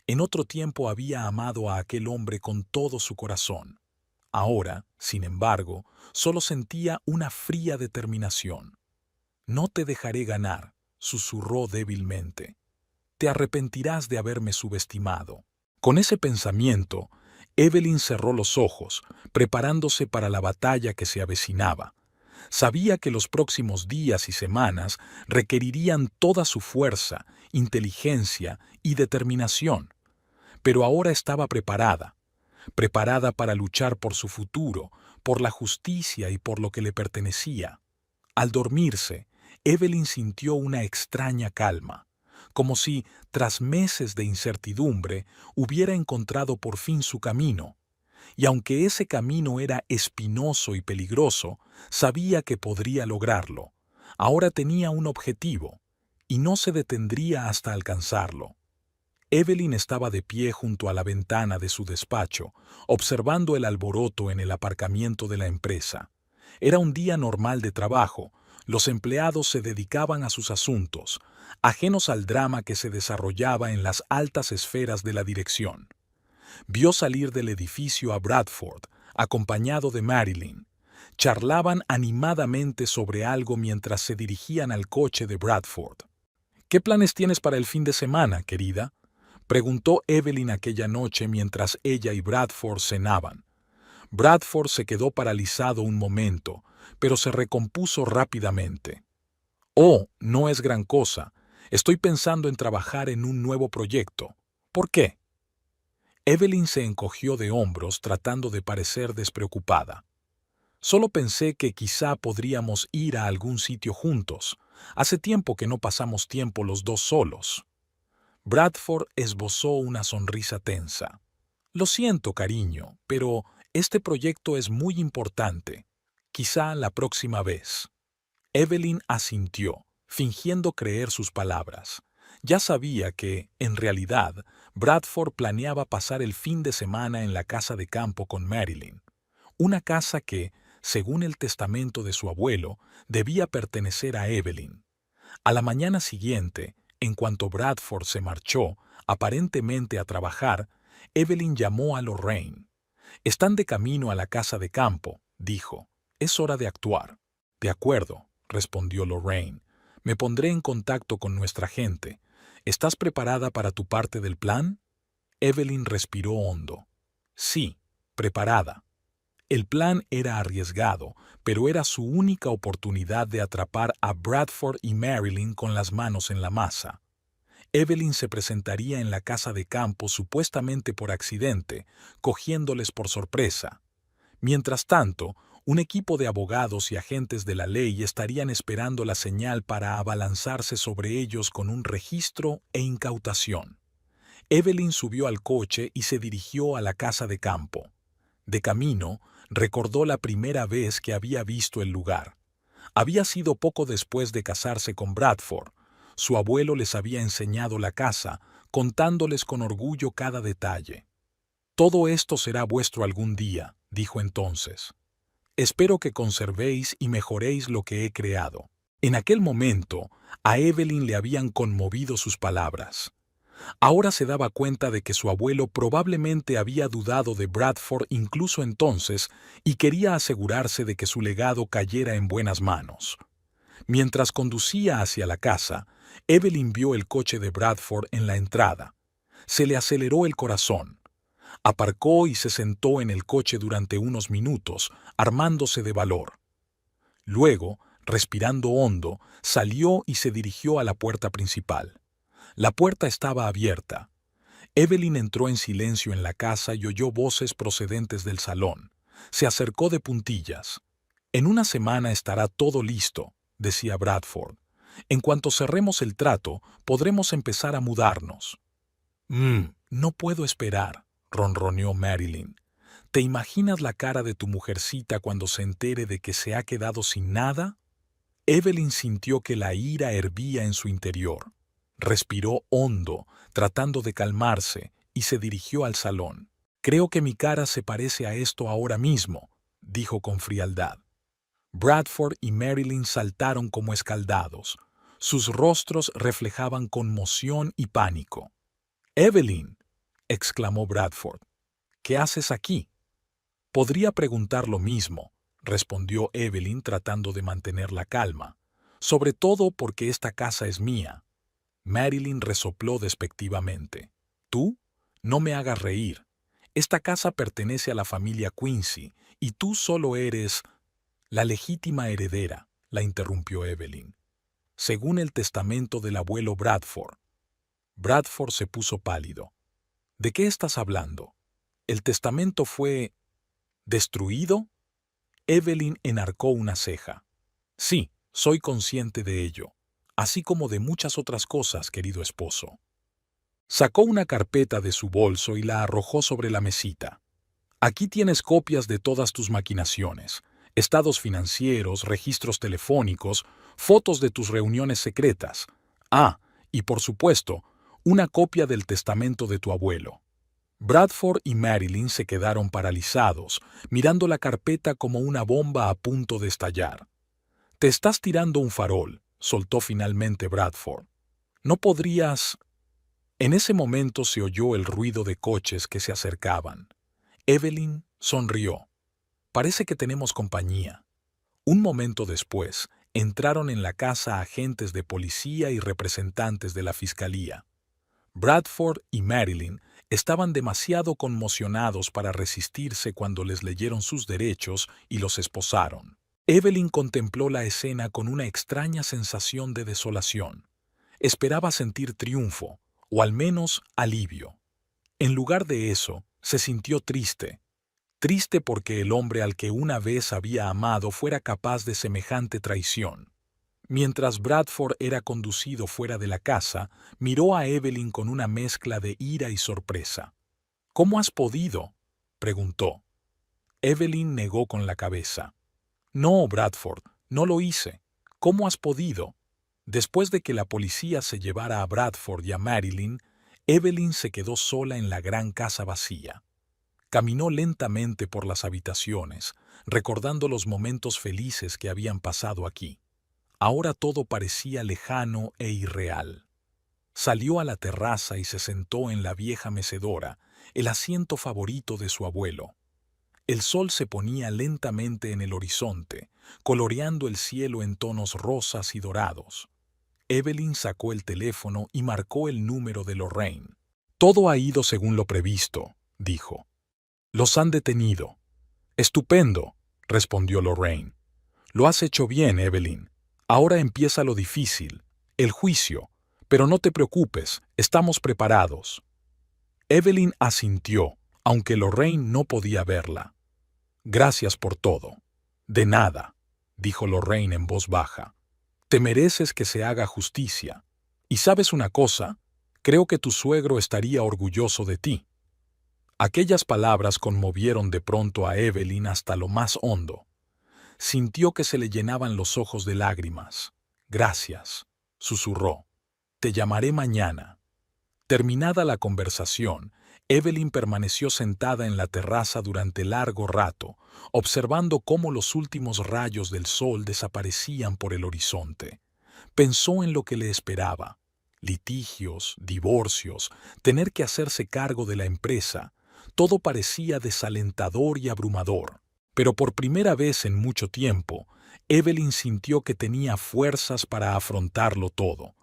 En otro tiempo había amado a aquel hombre con todo su corazón. Ahora, sin embargo, solo sentía una fría determinación. «No te dejaré ganar», susurró débilmente. «Te arrepentirás de haberme subestimado». Con ese pensamiento, Evelyn cerró los ojos, preparándose para la batalla que se avecinaba. Sabía que los próximos días y semanas requerirían toda su fuerza, inteligencia y determinación. Pero ahora estaba preparada para luchar por su futuro, por la justicia y por lo que le pertenecía. Al dormirse, Evelyn sintió una extraña calma, como si, tras meses de incertidumbre, hubiera encontrado por fin su camino. Y aunque ese camino era espinoso y peligroso, sabía que podría lograrlo. Ahora tenía un objetivo, y no se detendría hasta alcanzarlo. Evelyn estaba de pie junto a la ventana de su despacho, observando el alboroto en el aparcamiento de la empresa. Era un día normal de trabajo. Los empleados se dedicaban a sus asuntos, ajenos al drama que se desarrollaba en las altas esferas de la dirección. Vio salir del edificio a Bradford, acompañado de Marilyn. Charlaban animadamente sobre algo mientras se dirigían al coche de Bradford. «¿Qué planes tienes para el fin de semana, querida?», preguntó Evelyn aquella noche mientras ella y Bradford cenaban. Bradford se quedó paralizado un momento, pero se recompuso rápidamente. «Oh, no es gran cosa. Estoy pensando en trabajar en un nuevo proyecto. ¿Por qué?». Evelyn se encogió de hombros tratando de parecer despreocupada. «Solo pensé que quizá podríamos ir a algún sitio juntos. Hace tiempo que no pasamos tiempo los dos solos». Bradford esbozó una sonrisa tensa. «Lo siento, cariño, pero este proyecto es muy importante. Quizá la próxima vez». Evelyn asintió, fingiendo creer sus palabras. Ya sabía que, en realidad, Bradford planeaba pasar el fin de semana en la casa de campo con Marilyn. Una casa que, según el testamento de su abuelo, debía pertenecer a Evelyn. A la mañana siguiente, en cuanto Bradford se marchó, aparentemente a trabajar, Evelyn llamó a Lorraine. «Están de camino a la casa de campo», dijo. «Es hora de actuar». «De acuerdo», respondió Lorraine. «Me pondré en contacto con nuestra gente. ¿Estás preparada para tu parte del plan?». Evelyn respiró hondo. «Sí, preparada». El plan era arriesgado, pero era su única oportunidad de atrapar a Bradford y Marilyn con las manos en la masa. Evelyn se presentaría en la casa de campo supuestamente por accidente, cogiéndoles por sorpresa. Mientras tanto, un equipo de abogados y agentes de la ley estarían esperando la señal para abalanzarse sobre ellos con un registro e incautación. Evelyn subió al coche y se dirigió a la casa de campo. De camino, recordó la primera vez que había visto el lugar. Había sido poco después de casarse con Bradford. Su abuelo les había enseñado la casa, contándoles con orgullo cada detalle. «Todo esto será vuestro algún día», dijo entonces. «Espero que conservéis y mejoréis lo que he creado». En aquel momento, a Evelyn le habían conmovido sus palabras. Ahora se daba cuenta de que su abuelo probablemente había dudado de Bradford incluso entonces y quería asegurarse de que su legado cayera en buenas manos. Mientras conducía hacia la casa, Evelyn vio el coche de Bradford en la entrada. Se le aceleró el corazón. Aparcó y se sentó en el coche durante unos minutos, armándose de valor. Luego, respirando hondo, salió y se dirigió a la puerta principal. La puerta estaba abierta. Evelyn entró en silencio en la casa y oyó voces procedentes del salón. Se acercó de puntillas. «En una semana estará todo listo», decía Bradford. «En cuanto cerremos el trato, podremos empezar a mudarnos». No puedo esperar», ronroneó Marilyn. «¿Te imaginas la cara de tu mujercita cuando se entere de que se ha quedado sin nada?» Evelyn sintió que la ira hervía en su interior. Respiró hondo, tratando de calmarse, y se dirigió al salón. «Creo que mi cara se parece a esto ahora mismo», dijo con frialdad. Bradford y Marilyn saltaron como escaldados. Sus rostros reflejaban conmoción y pánico. «Evelyn», exclamó Bradford, «¿qué haces aquí?» «Podría preguntar lo mismo», respondió Evelyn tratando de mantener la calma, «sobre todo porque esta casa es mía». Marilyn resopló despectivamente. «¿Tú? No me hagas reír. Esta casa pertenece a la familia Quincy y tú solo eres...» «La legítima heredera», la interrumpió Evelyn. «Según el testamento del abuelo Bradford». Bradford se puso pálido. «¿De qué estás hablando? ¿El testamento fue... destruido?» Evelyn enarcó una ceja. «Sí, soy consciente de ello, así como de muchas otras cosas, querido esposo». Sacó una carpeta de su bolso y la arrojó sobre la mesita. «Aquí tienes copias de todas tus maquinaciones, estados financieros, registros telefónicos, fotos de tus reuniones secretas. Ah, y por supuesto, una copia del testamento de tu abuelo». Bradford y Marilyn se quedaron paralizados, mirando la carpeta como una bomba a punto de estallar. «Te estás tirando un farol», soltó finalmente Bradford. «No podrías...» En ese momento se oyó el ruido de coches que se acercaban. Evelyn sonrió. «Parece que tenemos compañía». Un momento después, entraron en la casa agentes de policía y representantes de la fiscalía. Bradford y Marilyn estaban demasiado conmocionados para resistirse cuando les leyeron sus derechos y los esposaron. Evelyn contempló la escena con una extraña sensación de desolación. Esperaba sentir triunfo, o al menos alivio. En lugar de eso, se sintió triste. Triste porque el hombre al que una vez había amado fuera capaz de semejante traición. Mientras Bradford era conducido fuera de la casa, miró a Evelyn con una mezcla de ira y sorpresa. «¿Cómo has podido?», preguntó. Evelyn negó con la cabeza. «No, Bradford, no lo hice. ¿Cómo has podido?». Después de que la policía se llevara a Bradford y a Marilyn, Evelyn se quedó sola en la gran casa vacía. Caminó lentamente por las habitaciones, recordando los momentos felices que habían pasado aquí. Ahora todo parecía lejano e irreal. Salió a la terraza y se sentó en la vieja mecedora, el asiento favorito de su abuelo. El sol se ponía lentamente en el horizonte, coloreando el cielo en tonos rosas y dorados. Evelyn sacó el teléfono y marcó el número de Lorraine. «Todo ha ido según lo previsto», dijo. «Los han detenido». «Estupendo», respondió Lorraine. «Lo has hecho bien, Evelyn. Ahora empieza lo difícil, el juicio, pero no te preocupes, estamos preparados». Evelyn asintió, aunque Lorraine no podía verla. «Gracias por todo». «De nada», dijo Lorraine en voz baja. «Te mereces que se haga justicia. Y sabes una cosa, creo que tu suegro estaría orgulloso de ti». Aquellas palabras conmovieron de pronto a Evelyn hasta lo más hondo. Sintió que se le llenaban los ojos de lágrimas. «Gracias», susurró. «Te llamaré mañana». Terminada la conversación, Evelyn permaneció sentada en la terraza durante largo rato, observando cómo los últimos rayos del sol desaparecían por el horizonte. Pensó en lo que le esperaba. Litigios, divorcios, tener que hacerse cargo de la empresa, todo parecía desalentador y abrumador. Pero por primera vez en mucho tiempo, Evelyn sintió que tenía fuerzas para afrontarlo todo.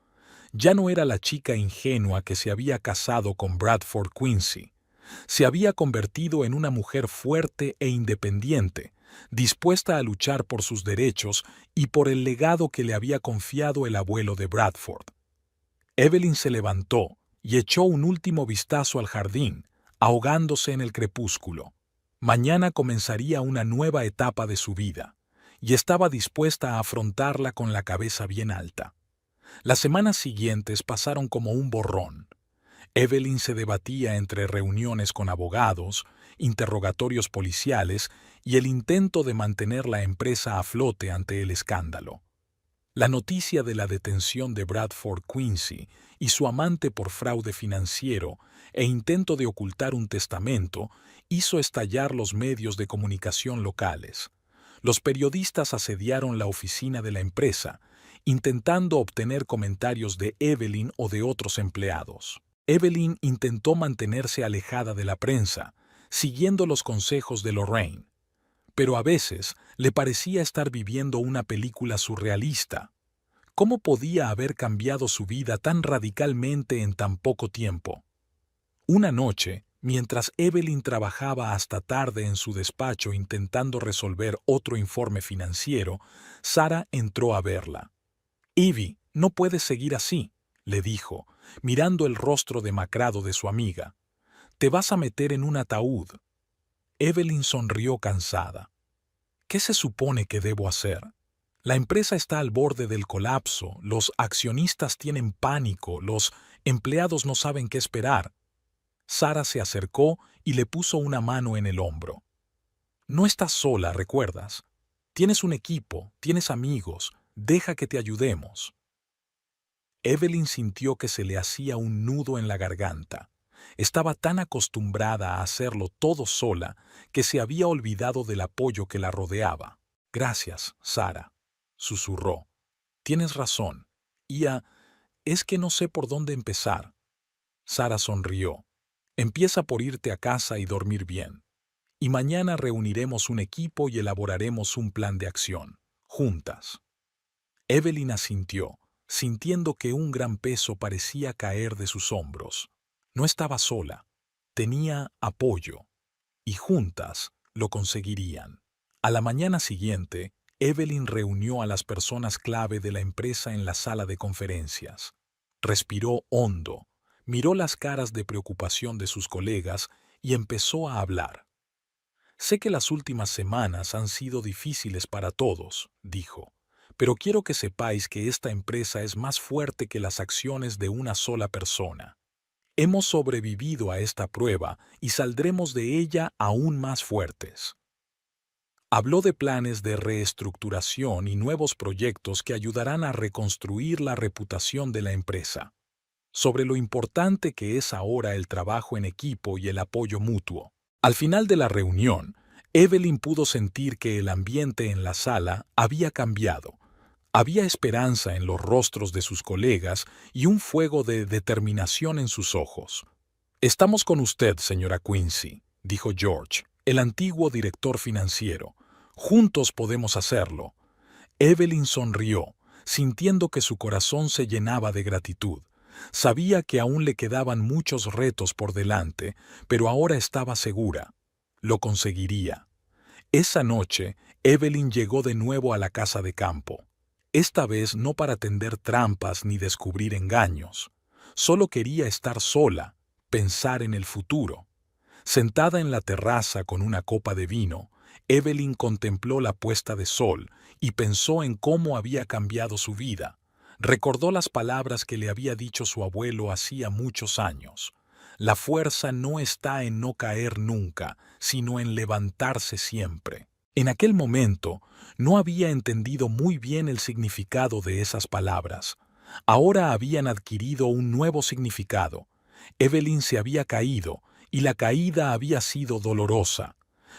Ya no era la chica ingenua que se había casado con Bradford Quincy. Se había convertido en una mujer fuerte e independiente, dispuesta a luchar por sus derechos y por el legado que le había confiado el abuelo de Bradford. Evelyn se levantó y echó un último vistazo al jardín, ahogándose en el crepúsculo. Mañana comenzaría una nueva etapa de su vida, y estaba dispuesta a afrontarla con la cabeza bien alta. Las semanas siguientes pasaron como un borrón. Evelyn se debatía entre reuniones con abogados, interrogatorios policiales y el intento de mantener la empresa a flote ante el escándalo. La noticia de la detención de Bradford Quincy y su amante por fraude financiero e intento de ocultar un testamento hizo estallar los medios de comunicación locales. Los periodistas asediaron la oficina de la empresa, intentando obtener comentarios de Evelyn o de otros empleados. Evelyn intentó mantenerse alejada de la prensa, siguiendo los consejos de Lorraine, pero a veces le parecía estar viviendo una película surrealista. ¿Cómo podía haber cambiado su vida tan radicalmente en tan poco tiempo? Una noche, mientras Evelyn trabajaba hasta tarde en su despacho intentando resolver otro informe financiero, Sarah entró a verla. «Evie, no puedes seguir así», le dijo, mirando el rostro demacrado de su amiga. «Te vas a meter en un ataúd». Evelyn sonrió cansada. «¿Qué se supone que debo hacer? La empresa está al borde del colapso, los accionistas tienen pánico, los empleados no saben qué esperar». Sarah se acercó y le puso una mano en el hombro. «No estás sola, ¿recuerdas? Tienes un equipo, tienes amigos, deja que te ayudemos». Evelyn sintió que se le hacía un nudo en la garganta. Estaba tan acostumbrada a hacerlo todo sola que se había olvidado del apoyo que la rodeaba. «Gracias, Sarah», susurró. «Tienes razón. Es que no sé por dónde empezar». Sarah sonrió. «Empieza por irte a casa y dormir bien. Y mañana reuniremos un equipo y elaboraremos un plan de acción, juntas». Evelyn asintió, sintiendo que un gran peso parecía caer de sus hombros. No estaba sola, tenía apoyo, y juntas lo conseguirían. A la mañana siguiente, Evelyn reunió a las personas clave de la empresa en la sala de conferencias. Respiró hondo, miró las caras de preocupación de sus colegas y empezó a hablar. «Sé que las últimas semanas han sido difíciles para todos», dijo, «pero quiero que sepáis que esta empresa es más fuerte que las acciones de una sola persona. Hemos sobrevivido a esta prueba y saldremos de ella aún más fuertes». Habló de planes de reestructuración y nuevos proyectos que ayudarán a reconstruir la reputación de la empresa. Sobre lo importante que es ahora el trabajo en equipo y el apoyo mutuo. Al final de la reunión, Evelyn pudo sentir que el ambiente en la sala había cambiado. Había esperanza en los rostros de sus colegas y un fuego de determinación en sus ojos. «Estamos con usted, señora Quincy», dijo George, el antiguo director financiero. «Juntos podemos hacerlo». Evelyn sonrió, sintiendo que su corazón se llenaba de gratitud. Sabía que aún le quedaban muchos retos por delante, pero ahora estaba segura. Lo conseguiría. Esa noche, Evelyn llegó de nuevo a la casa de campo. Esta vez no para tender trampas ni descubrir engaños. Solo quería estar sola, pensar en el futuro. Sentada en la terraza con una copa de vino, Evelyn contempló la puesta de sol y pensó en cómo había cambiado su vida. Recordó las palabras que le había dicho su abuelo hacía muchos años. La fuerza no está en no caer nunca, sino en levantarse siempre. En aquel momento, no había entendido muy bien el significado de esas palabras. Ahora habían adquirido un nuevo significado. Evelyn se había caído, y la caída había sido dolorosa,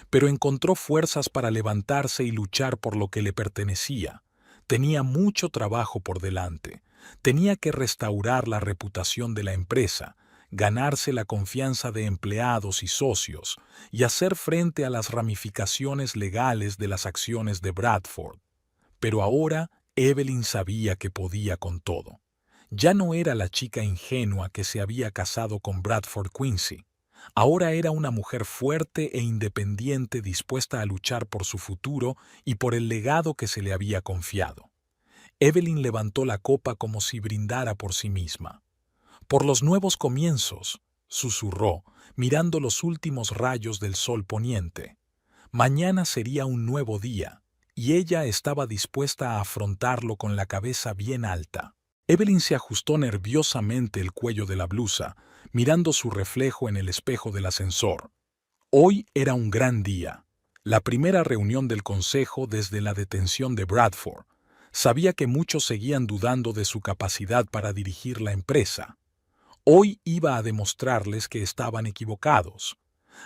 pero encontró fuerzas para levantarse y luchar por lo que le pertenecía. Tenía mucho trabajo por delante. Tenía que restaurar la reputación de la empresa, ganarse la confianza de empleados y socios y hacer frente a las ramificaciones legales de las acciones de Bradford. Pero ahora Evelyn sabía que podía con todo. Ya no era la chica ingenua que se había casado con Bradford Quincy. Ahora era una mujer fuerte e independiente dispuesta a luchar por su futuro y por el legado que se le había confiado. Evelyn levantó la copa como si brindara por sí misma. «Por los nuevos comienzos», susurró, mirando los últimos rayos del sol poniente. Mañana sería un nuevo día, y ella estaba dispuesta a afrontarlo con la cabeza bien alta. Evelyn se ajustó nerviosamente el cuello de la blusa, mirando su reflejo en el espejo del ascensor. Hoy era un gran día. La primera reunión del consejo desde la detención de Bradford. Sabía que muchos seguían dudando de su capacidad para dirigir la empresa. Hoy iba a demostrarles que estaban equivocados.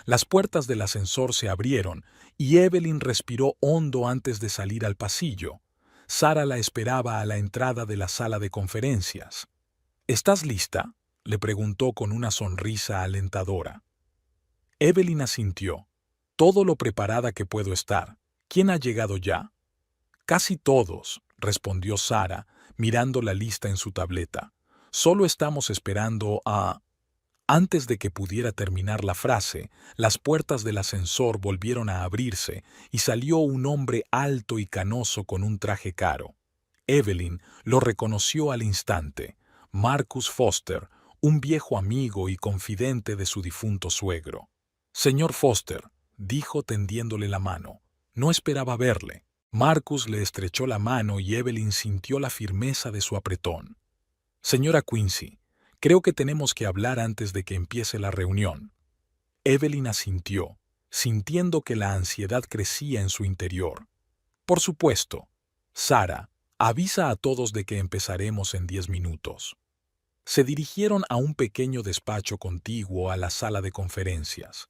Las puertas del ascensor se abrieron y Evelyn respiró hondo antes de salir al pasillo. Sara la esperaba a la entrada de la sala de conferencias. «¿Estás lista?», le preguntó con una sonrisa alentadora. Evelyn asintió. «Todo lo preparada que puedo estar. ¿Quién ha llegado ya?» «Casi todos», respondió Sara, mirando la lista en su tableta. «Solo estamos esperando a...». Antes de que pudiera terminar la frase, las puertas del ascensor volvieron a abrirse y salió un hombre alto y canoso con un traje caro. Evelyn lo reconoció al instante. Marcus Foster, un viejo amigo y confidente de su difunto suegro. «Señor Foster», dijo tendiéndole la mano. «No esperaba verle». Marcus le estrechó la mano y Evelyn sintió la firmeza de su apretón. «Señora Quincy, creo que tenemos que hablar antes de que empiece la reunión». Evelyn asintió, sintiendo que la ansiedad crecía en su interior. «Por supuesto. Sara, avisa a todos de que empezaremos en 10 minutos». Se dirigieron a un pequeño despacho contiguo a la sala de conferencias.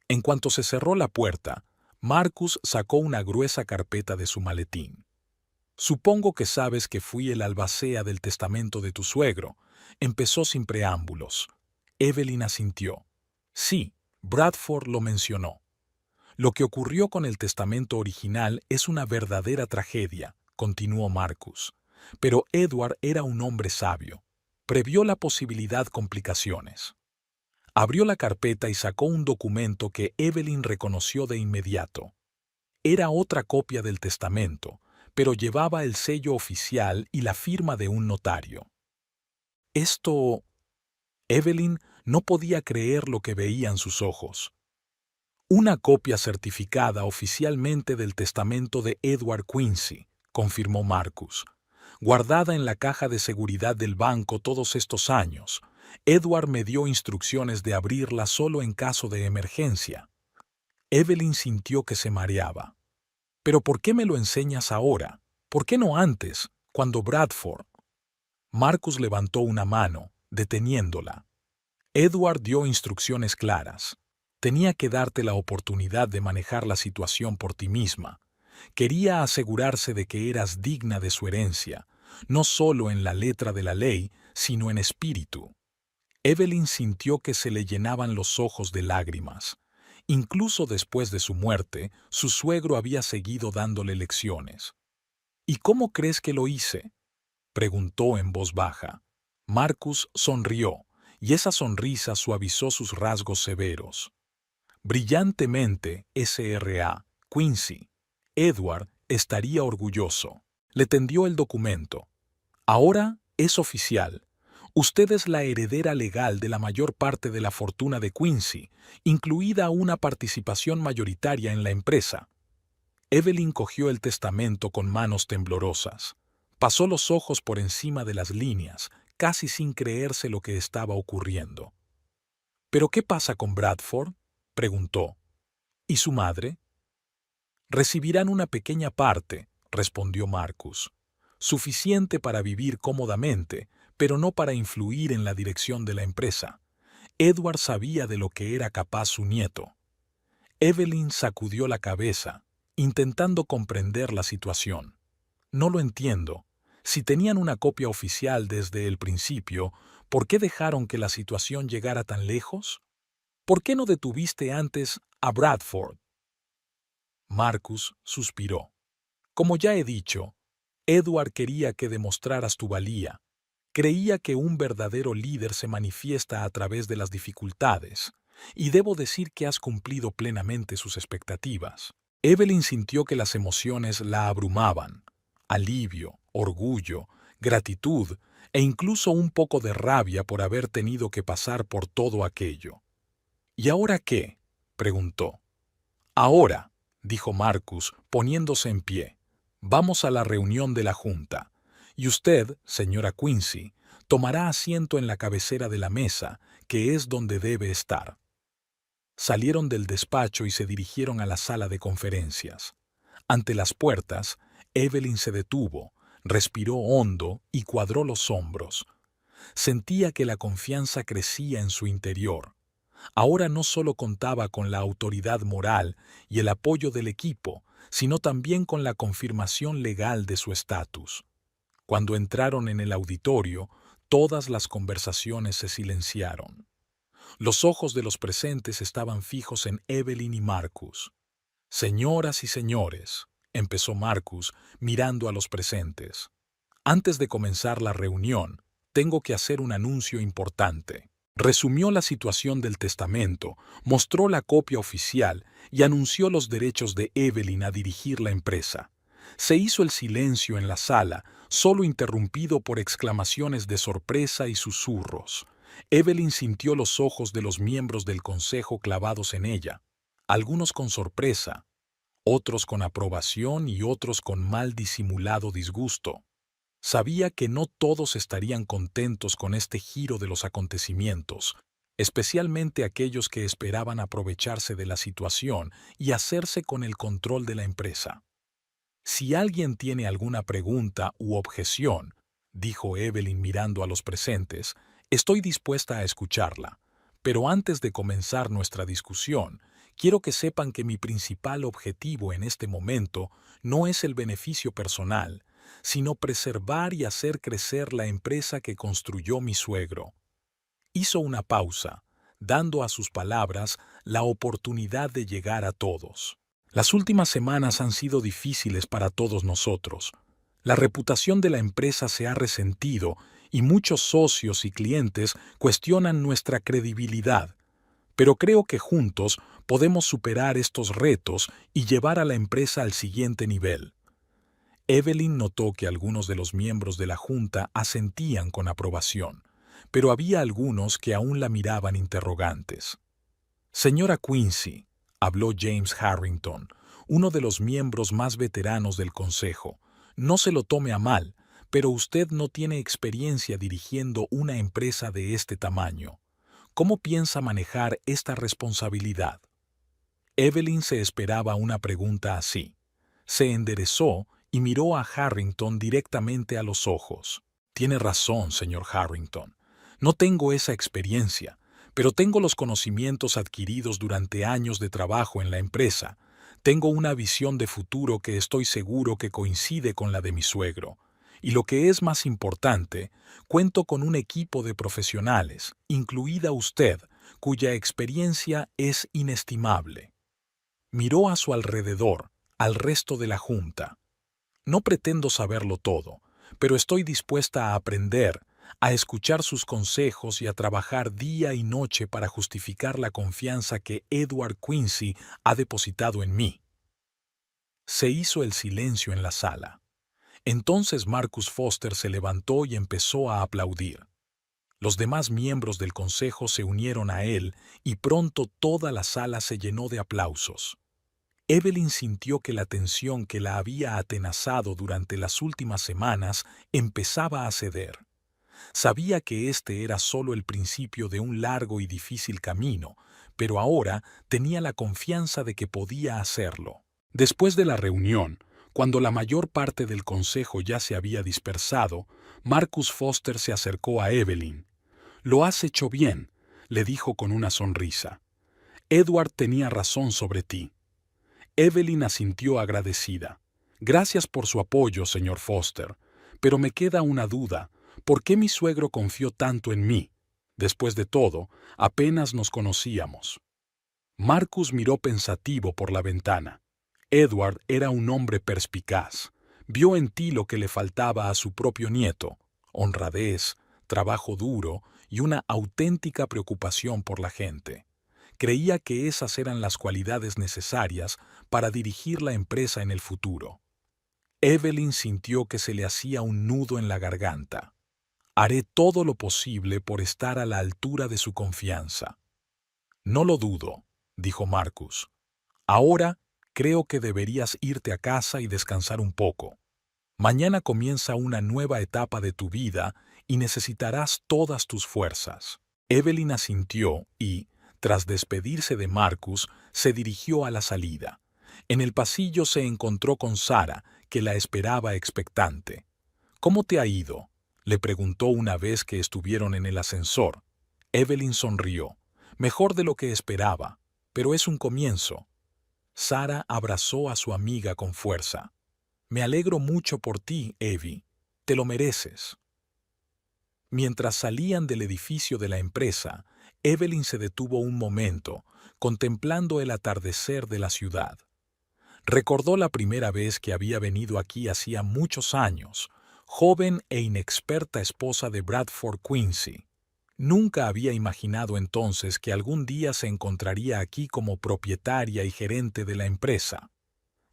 En cuanto se cerró la puerta, Marcus sacó una gruesa carpeta de su maletín. «Supongo que sabes que fui el albacea del testamento de tu suegro», empezó sin preámbulos. Evelyn asintió. «Sí, Bradford lo mencionó. Lo que ocurrió con el testamento original es una verdadera tragedia», continuó Marcus. «Pero Edward era un hombre sabio. Previó la posibilidad de complicaciones». Abrió la carpeta y sacó un documento que Evelyn reconoció de inmediato. Era otra copia del testamento, pero llevaba el sello oficial y la firma de un notario. Esto... Evelyn no podía creer lo que veían sus ojos. «Una copia certificada oficialmente del testamento de Edward Quincy», confirmó Marcus. «Guardada en la caja de seguridad del banco todos estos años. Edward me dio instrucciones de abrirla solo en caso de emergencia». Evelyn sintió que se mareaba. «¿Pero por qué me lo enseñas ahora? ¿Por qué no antes, cuando Bradford...?» Marcus levantó una mano, deteniéndola. «Edward dio instrucciones claras. Tenía que darte la oportunidad de manejar la situación por ti misma. Quería asegurarse de que eras digna de su herencia, no solo en la letra de la ley, sino en espíritu». Evelyn sintió que se le llenaban los ojos de lágrimas. Incluso después de su muerte, su suegro había seguido dándole lecciones. «¿Y cómo crees que lo hice?», preguntó en voz baja. Marcus sonrió, y esa sonrisa suavizó sus rasgos severos. «Brillantemente, S.R.A. Quincy. Edward estaría orgulloso». Le tendió el documento. «Ahora es oficial. Usted es la heredera legal de la mayor parte de la fortuna de Quincy, incluida una participación mayoritaria en la empresa». Evelyn cogió el testamento con manos temblorosas. Pasó los ojos por encima de las líneas, casi sin creerse lo que estaba ocurriendo. «¿Pero qué pasa con Bradford?», preguntó. «¿Y su madre?». «Recibirán una pequeña parte», respondió Marcus. «Suficiente para vivir cómodamente, pero no para influir en la dirección de la empresa. Edward sabía de lo que era capaz su nieto». Evelyn sacudió la cabeza, intentando comprender la situación. «No lo entiendo. Si tenían una copia oficial desde el principio, ¿por qué dejaron que la situación llegara tan lejos? ¿Por qué no detuviste antes a Bradford? Marcus suspiró. Como ya he dicho, Edward quería que demostraras tu valía. Creía que un verdadero líder se manifiesta a través de las dificultades, y debo decir que has cumplido plenamente sus expectativas. Evelyn sintió que las emociones la abrumaban. Alivio, orgullo, gratitud e incluso un poco de rabia por haber tenido que pasar por todo aquello. ¿Y ahora qué?, preguntó. Ahora, dijo Marcus, poniéndose en pie, vamos a la reunión de la Junta, y usted, señora Quincy, tomará asiento en la cabecera de la mesa, que es donde debe estar. Salieron del despacho y se dirigieron a la sala de conferencias. Ante las puertas, Evelyn se detuvo, respiró hondo y cuadró los hombros. Sentía que la confianza crecía en su interior. Ahora no solo contaba con la autoridad moral y el apoyo del equipo, sino también con la confirmación legal de su estatus. Cuando entraron en el auditorio, todas las conversaciones se silenciaron. Los ojos de los presentes estaban fijos en Evelyn y Marcus. Señoras y señores, empezó Marcus, mirando a los presentes. Antes de comenzar la reunión, tengo que hacer un anuncio importante. Resumió la situación del testamento, mostró la copia oficial y anunció los derechos de Evelyn a dirigir la empresa. Se hizo el silencio en la sala, solo interrumpido por exclamaciones de sorpresa y susurros. Evelyn sintió los ojos de los miembros del consejo clavados en ella, algunos con sorpresa, otros con aprobación y otros con mal disimulado disgusto. Sabía que no todos estarían contentos con este giro de los acontecimientos, especialmente aquellos que esperaban aprovecharse de la situación y hacerse con el control de la empresa. Si alguien tiene alguna pregunta u objeción, dijo Evelyn mirando a los presentes, estoy dispuesta a escucharla. Pero antes de comenzar nuestra discusión, quiero que sepan que mi principal objetivo en este momento no es el beneficio personal, sino preservar y hacer crecer la empresa que construyó mi suegro. Hizo una pausa, dando a sus palabras la oportunidad de llegar a todos. Las últimas semanas han sido difíciles para todos nosotros. La reputación de la empresa se ha resentido y muchos socios y clientes cuestionan nuestra credibilidad. Pero creo que juntos podemos superar estos retos y llevar a la empresa al siguiente nivel. Evelyn notó que algunos de los miembros de la Junta asentían con aprobación, pero había algunos que aún la miraban interrogantes. Señora Quincy, habló James Harrington, uno de los miembros más veteranos del Consejo, no se lo tome a mal, pero usted no tiene experiencia dirigiendo una empresa de este tamaño. ¿Cómo piensa manejar esta responsabilidad? Evelyn se esperaba una pregunta así. Se enderezó y miró a Harrington directamente a los ojos. Tiene razón, señor Harrington. No tengo esa experiencia, pero tengo los conocimientos adquiridos durante años de trabajo en la empresa. Tengo una visión de futuro que estoy seguro que coincide con la de mi suegro. Y lo que es más importante, cuento con un equipo de profesionales, incluida usted, cuya experiencia es inestimable. Miró a su alrededor, al resto de la Junta. No pretendo saberlo todo, pero estoy dispuesta a aprender, a escuchar sus consejos y a trabajar día y noche para justificar la confianza que Edward Quincy ha depositado en mí. Se hizo el silencio en la sala. Entonces Marcus Foster se levantó y empezó a aplaudir. Los demás miembros del consejo se unieron a él y pronto toda la sala se llenó de aplausos. Evelyn sintió que la tensión que la había atenazado durante las últimas semanas empezaba a ceder. Sabía que este era solo el principio de un largo y difícil camino, pero ahora tenía la confianza de que podía hacerlo. Después de la reunión, cuando la mayor parte del consejo ya se había dispersado, Marcus Foster se acercó a Evelyn. «Lo has hecho bien», le dijo con una sonrisa. «Edward tenía razón sobre ti». Evelyn asintió agradecida. «Gracias por su apoyo, señor Foster, Pero me queda una duda. ¿Por qué mi suegro confió tanto en mí? Después de todo, apenas nos conocíamos. Marcus miró pensativo por la ventana. Edward era un hombre perspicaz. Vio en ti lo que le faltaba a su propio nieto: honradez, trabajo duro y una auténtica preocupación por la gente. Creía que esas eran las cualidades necesarias para dirigir la empresa en el futuro. Evelyn sintió que se le hacía un nudo en la garganta. Haré todo lo posible por estar a la altura de su confianza. No lo dudo, dijo Marcus. Ahora creo que deberías irte a casa y descansar un poco. Mañana comienza una nueva etapa de tu vida y necesitarás todas tus fuerzas. Evelyn asintió y, tras despedirse de Marcus, se dirigió a la salida. En el pasillo se encontró con Sara, que la esperaba expectante. «¿Cómo te ha ido?», le preguntó una vez que estuvieron en el ascensor. Evelyn sonrió. «Mejor de lo que esperaba, pero es un comienzo». Sara abrazó a su amiga con fuerza. «Me alegro mucho por ti, Evie. Te lo mereces». Mientras salían del edificio de la empresa, Evelyn se detuvo un momento, contemplando el atardecer de la ciudad. Recordó la primera vez que había venido aquí hacía muchos años, joven e inexperta esposa de Bradford Quincy. Nunca había imaginado entonces que algún día se encontraría aquí como propietaria y gerente de la empresa.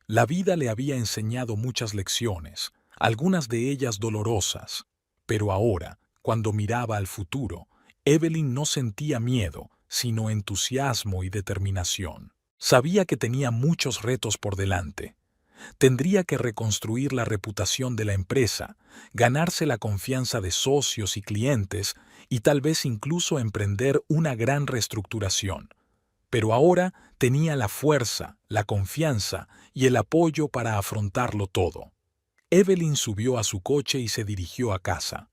La vida le había enseñado muchas lecciones, algunas de ellas dolorosas, pero ahora, cuando miraba al futuro, Evelyn no sentía miedo, sino entusiasmo y determinación. Sabía que tenía muchos retos por delante. Tendría que reconstruir la reputación de la empresa, ganarse la confianza de socios y clientes y tal vez incluso emprender una gran reestructuración. Pero ahora tenía la fuerza, la confianza y el apoyo para afrontarlo todo. Evelyn subió a su coche y se dirigió a casa.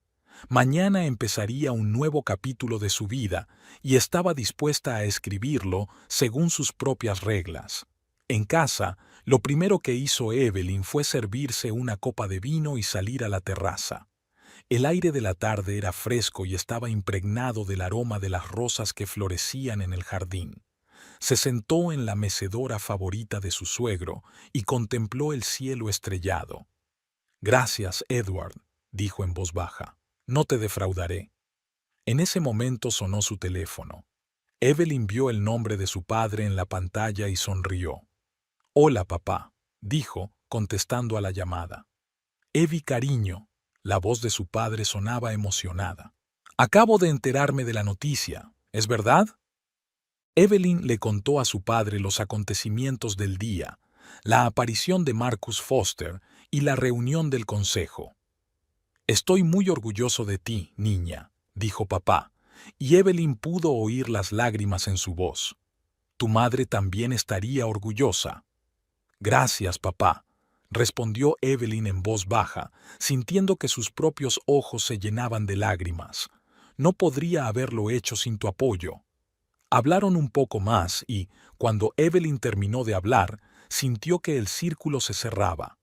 Mañana empezaría un nuevo capítulo de su vida y estaba dispuesta a escribirlo según sus propias reglas. En casa, lo primero que hizo Evelyn fue servirse una copa de vino y salir a la terraza. El aire de la tarde era fresco y estaba impregnado del aroma de las rosas que florecían en el jardín. Se sentó en la mecedora favorita de su suegro y contempló el cielo estrellado. «Gracias, Edward», dijo en voz baja. «No te defraudaré». En ese momento sonó su teléfono. Evelyn vio el nombre de su padre en la pantalla y sonrió. «Hola, papá», dijo, contestando a la llamada. «Evie, cariño», la voz de su padre sonaba emocionada. «Acabo de enterarme de la noticia, ¿es verdad?». Evelyn le contó a su padre los acontecimientos del día, la aparición de Marcus Foster y la reunión del consejo. «Estoy muy orgulloso de ti, niña», dijo papá, y Evelyn pudo oír las lágrimas en su voz. «Tu madre también estaría orgullosa». «Gracias, papá», respondió Evelyn en voz baja, sintiendo que sus propios ojos se llenaban de lágrimas. «No podría haberlo hecho sin tu apoyo». Hablaron un poco más y, cuando Evelyn terminó de hablar, sintió que el círculo se cerraba.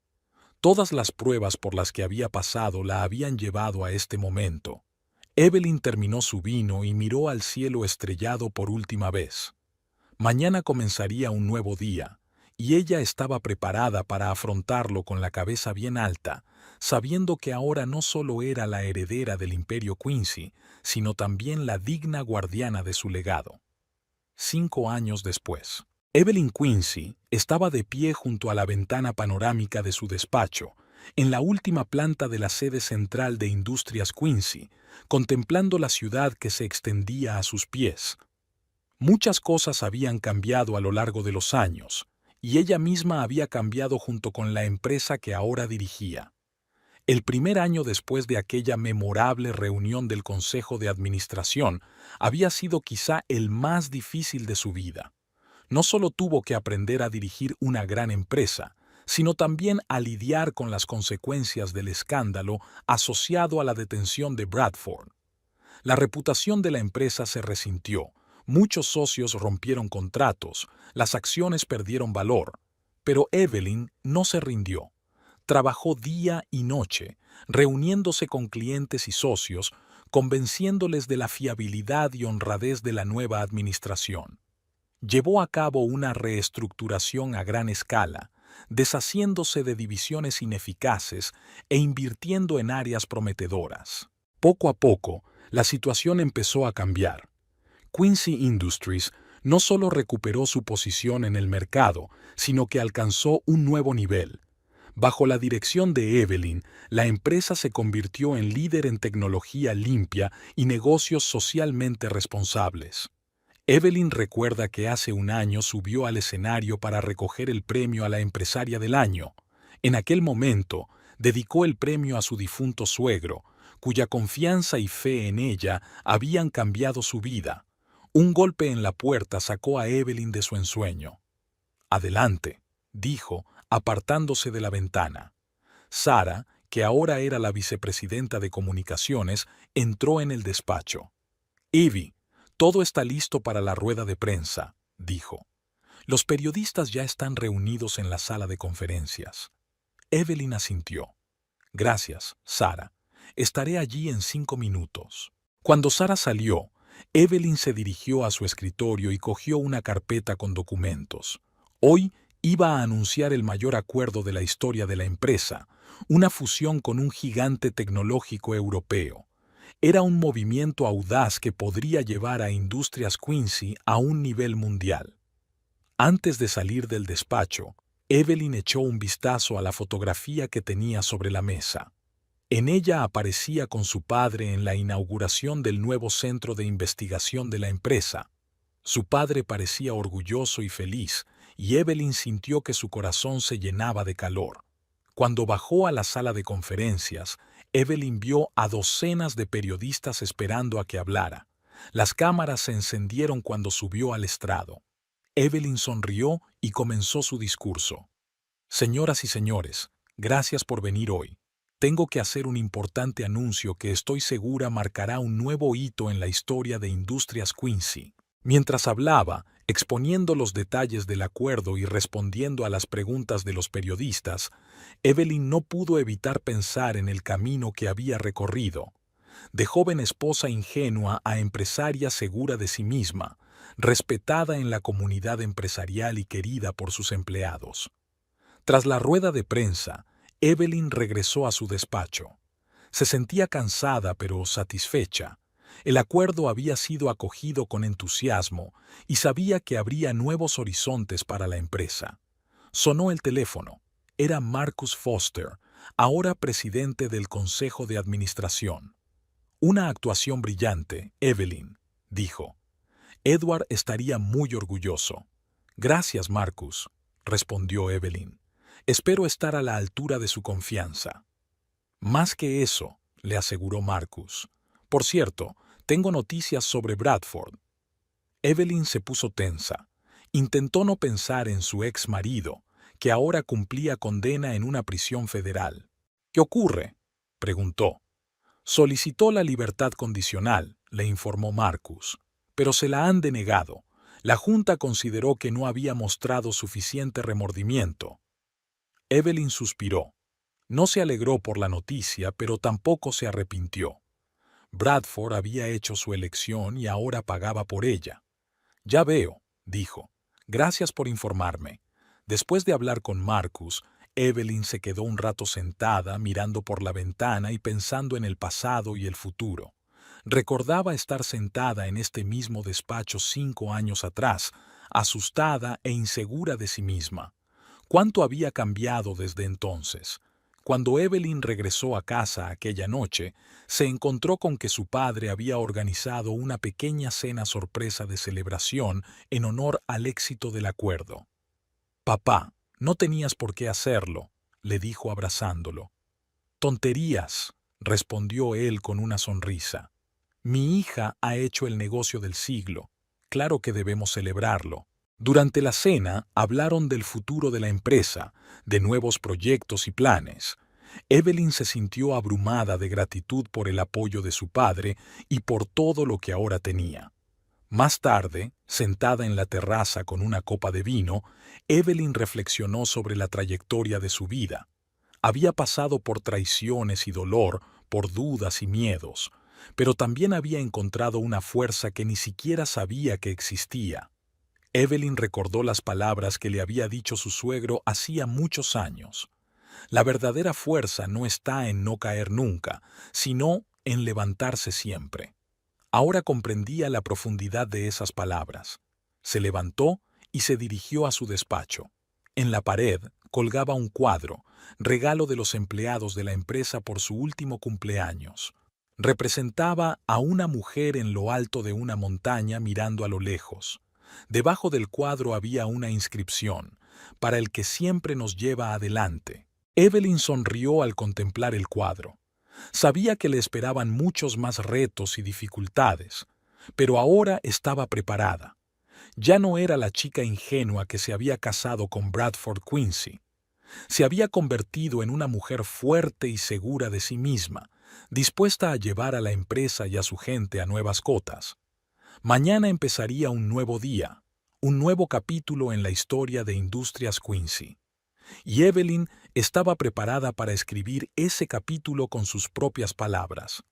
Todas las pruebas por las que había pasado la habían llevado a este momento. Evelyn terminó su vino y miró al cielo estrellado por última vez. Mañana comenzaría un nuevo día, y ella estaba preparada para afrontarlo con la cabeza bien alta, sabiendo que ahora no solo era la heredera del Imperio Quincy, sino también la digna guardiana de su legado. 5 años después, Evelyn Quincy estaba de pie junto a la ventana panorámica de su despacho, en la última planta de la sede central de Industrias Quincy, contemplando la ciudad que se extendía a sus pies. Muchas cosas habían cambiado a lo largo de los años, y ella misma había cambiado junto con la empresa que ahora dirigía. El primer año después de aquella memorable reunión del Consejo de Administración había sido quizá el más difícil de su vida. No solo tuvo que aprender a dirigir una gran empresa, sino también a lidiar con las consecuencias del escándalo asociado a la detención de Bradford. La reputación de la empresa se resintió, muchos socios rompieron contratos, las acciones perdieron valor, pero Evelyn no se rindió. Trabajó día y noche, reuniéndose con clientes y socios, convenciéndoles de la fiabilidad y honradez de la nueva administración. Llevó a cabo una reestructuración a gran escala, deshaciéndose de divisiones ineficaces e invirtiendo en áreas prometedoras. Poco a poco, la situación empezó a cambiar. Quincy Industries no solo recuperó su posición en el mercado, sino que alcanzó un nuevo nivel. Bajo la dirección de Evelyn, la empresa se convirtió en líder en tecnología limpia y negocios socialmente responsables. Evelyn recuerda que hace un año subió al escenario para recoger el premio a la empresaria del año. En aquel momento, dedicó el premio a su difunto suegro, cuya confianza y fe en ella habían cambiado su vida. Un golpe en la puerta sacó a Evelyn de su ensueño. «Adelante», dijo, apartándose de la ventana. Sara, que ahora era la vicepresidenta de comunicaciones, entró en el despacho. «Evie, todo está listo para la rueda de prensa», dijo. «Los periodistas ya están reunidos en la sala de conferencias». Evelyn asintió. «Gracias, Sara. Estaré allí en 5 minutos». Cuando Sara salió, Evelyn se dirigió a su escritorio y cogió una carpeta con documentos. Hoy iba a anunciar el mayor acuerdo de la historia de la empresa, una fusión con un gigante tecnológico europeo. Era un movimiento audaz que podría llevar a Industrias Quincy a un nivel mundial. Antes de salir del despacho, Evelyn echó un vistazo a la fotografía que tenía sobre la mesa. En ella aparecía con su padre en la inauguración del nuevo centro de investigación de la empresa. Su padre parecía orgulloso y feliz, y Evelyn sintió que su corazón se llenaba de calor. Cuando bajó a la sala de conferencias, Evelyn vio a docenas de periodistas esperando a que hablara. Las cámaras se encendieron cuando subió al estrado. Evelyn sonrió y comenzó su discurso. «Señoras y señores, gracias por venir hoy. Tengo que hacer un importante anuncio que estoy segura marcará un nuevo hito en la historia de Industrias Quincy». Mientras hablaba, exponiendo los detalles del acuerdo y respondiendo a las preguntas de los periodistas, Evelyn no pudo evitar pensar en el camino que había recorrido. De joven esposa ingenua a empresaria segura de sí misma, respetada en la comunidad empresarial y querida por sus empleados. Tras la rueda de prensa, Evelyn regresó a su despacho. Se sentía cansada pero satisfecha. El acuerdo había sido acogido con entusiasmo y sabía que habría nuevos horizontes para la empresa. Sonó el teléfono. Era Marcus Foster, ahora presidente del Consejo de Administración. «Una actuación brillante, Evelyn», dijo. «Edward estaría muy orgulloso». «Gracias, Marcus», respondió Evelyn. «Espero estar a la altura de su confianza». «Más que eso», le aseguró Marcus. «Por cierto, tengo noticias sobre Bradford». Evelyn se puso tensa. Intentó no pensar en su ex marido, que ahora cumplía condena en una prisión federal. «¿Qué ocurre?», preguntó. «Solicitó la libertad condicional», le informó Marcus, «pero se la han denegado. La Junta consideró que no había mostrado suficiente remordimiento». Evelyn suspiró. No se alegró por la noticia, pero tampoco se arrepintió. Bradford había hecho su elección y ahora pagaba por ella. «Ya veo», dijo. «Gracias por informarme». Después de hablar con Marcus, Evelyn se quedó un rato sentada mirando por la ventana y pensando en el pasado y el futuro. Recordaba estar sentada en este mismo despacho 5 años atrás, asustada e insegura de sí misma. ¿Cuánto había cambiado desde entonces? Cuando Evelyn regresó a casa aquella noche, se encontró con que su padre había organizado una pequeña cena sorpresa de celebración en honor al éxito del acuerdo. «Papá, no tenías por qué hacerlo», le dijo abrazándolo. «Tonterías», respondió él con una sonrisa. «Mi hija ha hecho el negocio del siglo. Claro que debemos celebrarlo». Durante la cena hablaron del futuro de la empresa, de nuevos proyectos y planes. Evelyn se sintió abrumada de gratitud por el apoyo de su padre y por todo lo que ahora tenía. Más tarde, sentada en la terraza con una copa de vino, Evelyn reflexionó sobre la trayectoria de su vida. Había pasado por traiciones y dolor, por dudas y miedos, pero también había encontrado una fuerza que ni siquiera sabía que existía. Evelyn recordó las palabras que le había dicho su suegro hacía muchos años. La verdadera fuerza no está en no caer nunca, sino en levantarse siempre. Ahora comprendía la profundidad de esas palabras. Se levantó y se dirigió a su despacho. En la pared colgaba un cuadro, regalo de los empleados de la empresa por su último cumpleaños. Representaba a una mujer en lo alto de una montaña mirando a lo lejos. Debajo del cuadro había una inscripción: para el que siempre nos lleva adelante. Evelyn sonrió al contemplar el cuadro. Sabía que le esperaban muchos más retos y dificultades, pero ahora estaba preparada. Ya no era la chica ingenua que se había casado con Bradford Quincy. Se había convertido en una mujer fuerte y segura de sí misma, dispuesta a llevar a la empresa y a su gente a nuevas cotas. Mañana empezaría un nuevo día, un nuevo capítulo en la historia de Industrias Quincy. Y Evelyn estaba preparada para escribir ese capítulo con sus propias palabras.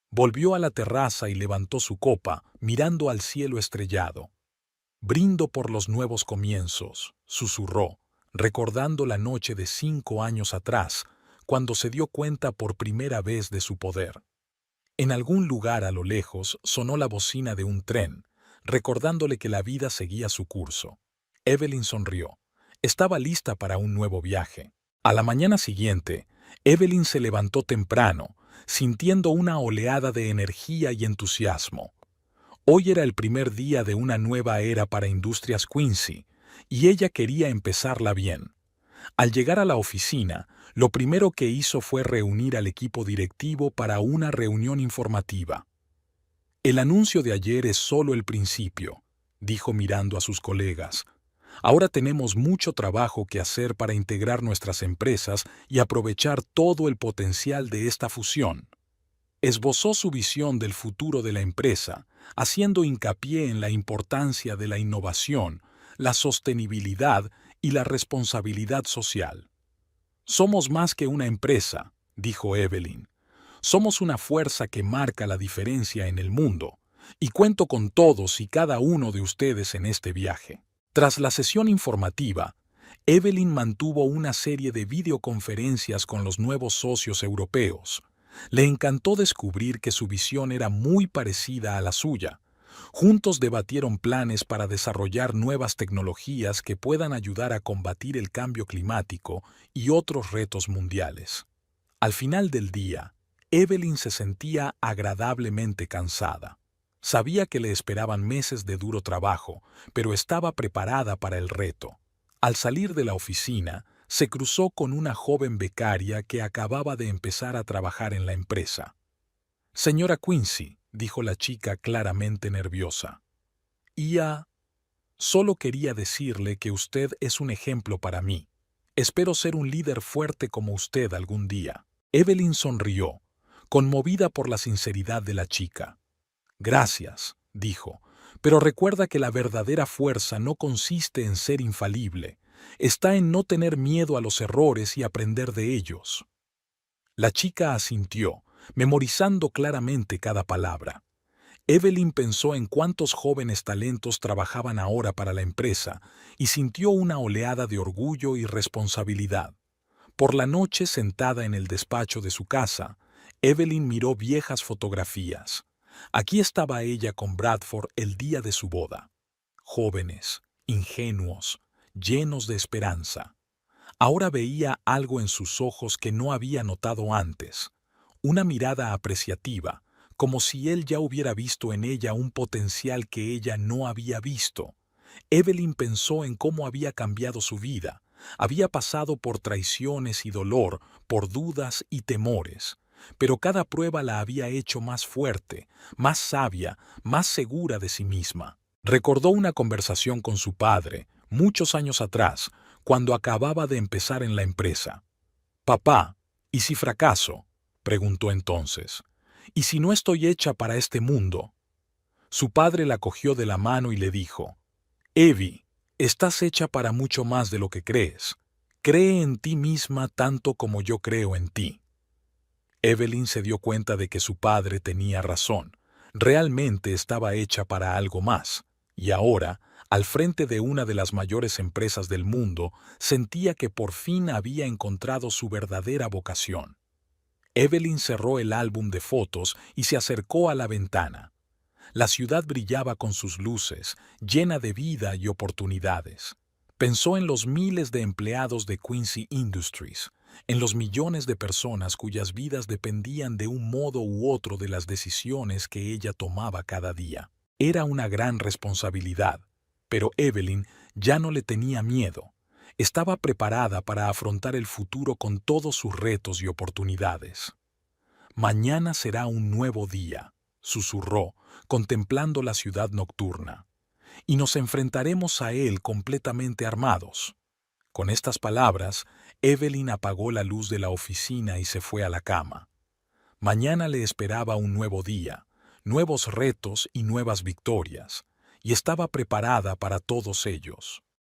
Volvió a la terraza y levantó su copa, mirando al cielo estrellado. «Brindo por los nuevos comienzos», susurró, recordando la noche de 5 años atrás, cuando se dio cuenta por primera vez de su poder. En algún lugar a lo lejos sonó la bocina de un tren, recordándole que la vida seguía su curso. Evelyn sonrió. Estaba lista para un nuevo viaje. A la mañana siguiente, Evelyn se levantó temprano, sintiendo una oleada de energía y entusiasmo. Hoy era el primer día de una nueva era para Industrias Quincy, y ella quería empezarla bien. Al llegar a la oficina, lo primero que hizo fue reunir al equipo directivo para una reunión informativa. «El anuncio de ayer es solo el principio», dijo mirando a sus colegas. «Ahora tenemos mucho trabajo que hacer para integrar nuestras empresas y aprovechar todo el potencial de esta fusión». Esbozó su visión del futuro de la empresa, haciendo hincapié en la importancia de la innovación, la sostenibilidad y la responsabilidad social. «Somos más que una empresa», dijo Evelyn. «Somos una fuerza que marca la diferencia en el mundo, y cuento con todos y cada uno de ustedes en este viaje». Tras la sesión informativa, Evelyn mantuvo una serie de videoconferencias con los nuevos socios europeos. Le encantó descubrir que su visión era muy parecida a la suya. Juntos debatieron planes para desarrollar nuevas tecnologías que puedan ayudar a combatir el cambio climático y otros retos mundiales. Al final del día, Evelyn se sentía agradablemente cansada. Sabía que le esperaban meses de duro trabajo, pero estaba preparada para el reto. Al salir de la oficina, se cruzó con una joven becaria que acababa de empezar a trabajar en la empresa. «Señora Quincy», dijo la chica claramente nerviosa. Solo quería decirle que usted es un ejemplo para mí. Espero ser un líder fuerte como usted algún día». Evelyn sonrió, conmovida por la sinceridad de la chica. «Gracias», dijo, «pero recuerda que la verdadera fuerza no consiste en ser infalible, está en no tener miedo a los errores y aprender de ellos». La chica asintió, memorizando claramente cada palabra. Evelyn pensó en cuántos jóvenes talentos trabajaban ahora para la empresa y sintió una oleada de orgullo y responsabilidad. Por la noche, sentada en el despacho de su casa, Evelyn miró viejas fotografías. Aquí estaba ella con Bradford el día de su boda. Jóvenes, ingenuos, llenos de esperanza. Ahora veía algo en sus ojos que no había notado antes, una mirada apreciativa, como si él ya hubiera visto en ella un potencial que ella no había visto. Evelyn pensó en cómo había cambiado su vida. Había pasado por traiciones y dolor, por dudas y temores, pero cada prueba la había hecho más fuerte, más sabia, más segura de sí misma. Recordó una conversación con su padre, muchos años atrás, cuando acababa de empezar en la empresa. «Papá, ¿y si fracaso?», preguntó entonces. «¿Y si no estoy hecha para este mundo?». Su padre la cogió de la mano y le dijo: «Evie, estás hecha para mucho más de lo que crees. Cree en ti misma tanto como yo creo en ti. Evelyn se dio cuenta de que su padre tenía razón. Realmente estaba hecha para algo más. Y ahora, al frente de una de las mayores empresas del mundo, sentía que por fin había encontrado su verdadera vocación. Evelyn cerró el álbum de fotos y se acercó a la ventana. La ciudad brillaba con sus luces, llena de vida y oportunidades. Pensó en los miles de empleados de Quincy Industries, en los millones de personas cuyas vidas dependían de un modo u otro de las decisiones que ella tomaba cada día. Era una gran responsabilidad, pero Evelyn ya no le tenía miedo. Estaba preparada para afrontar el futuro con todos sus retos y oportunidades. Mañana será un nuevo día, susurró, contemplando la ciudad nocturna, y nos enfrentaremos a él completamente armados. Con estas palabras, Evelyn apagó la luz de la oficina y se fue a la cama. Mañana le esperaba un nuevo día, nuevos retos y nuevas victorias, y estaba preparada para todos ellos.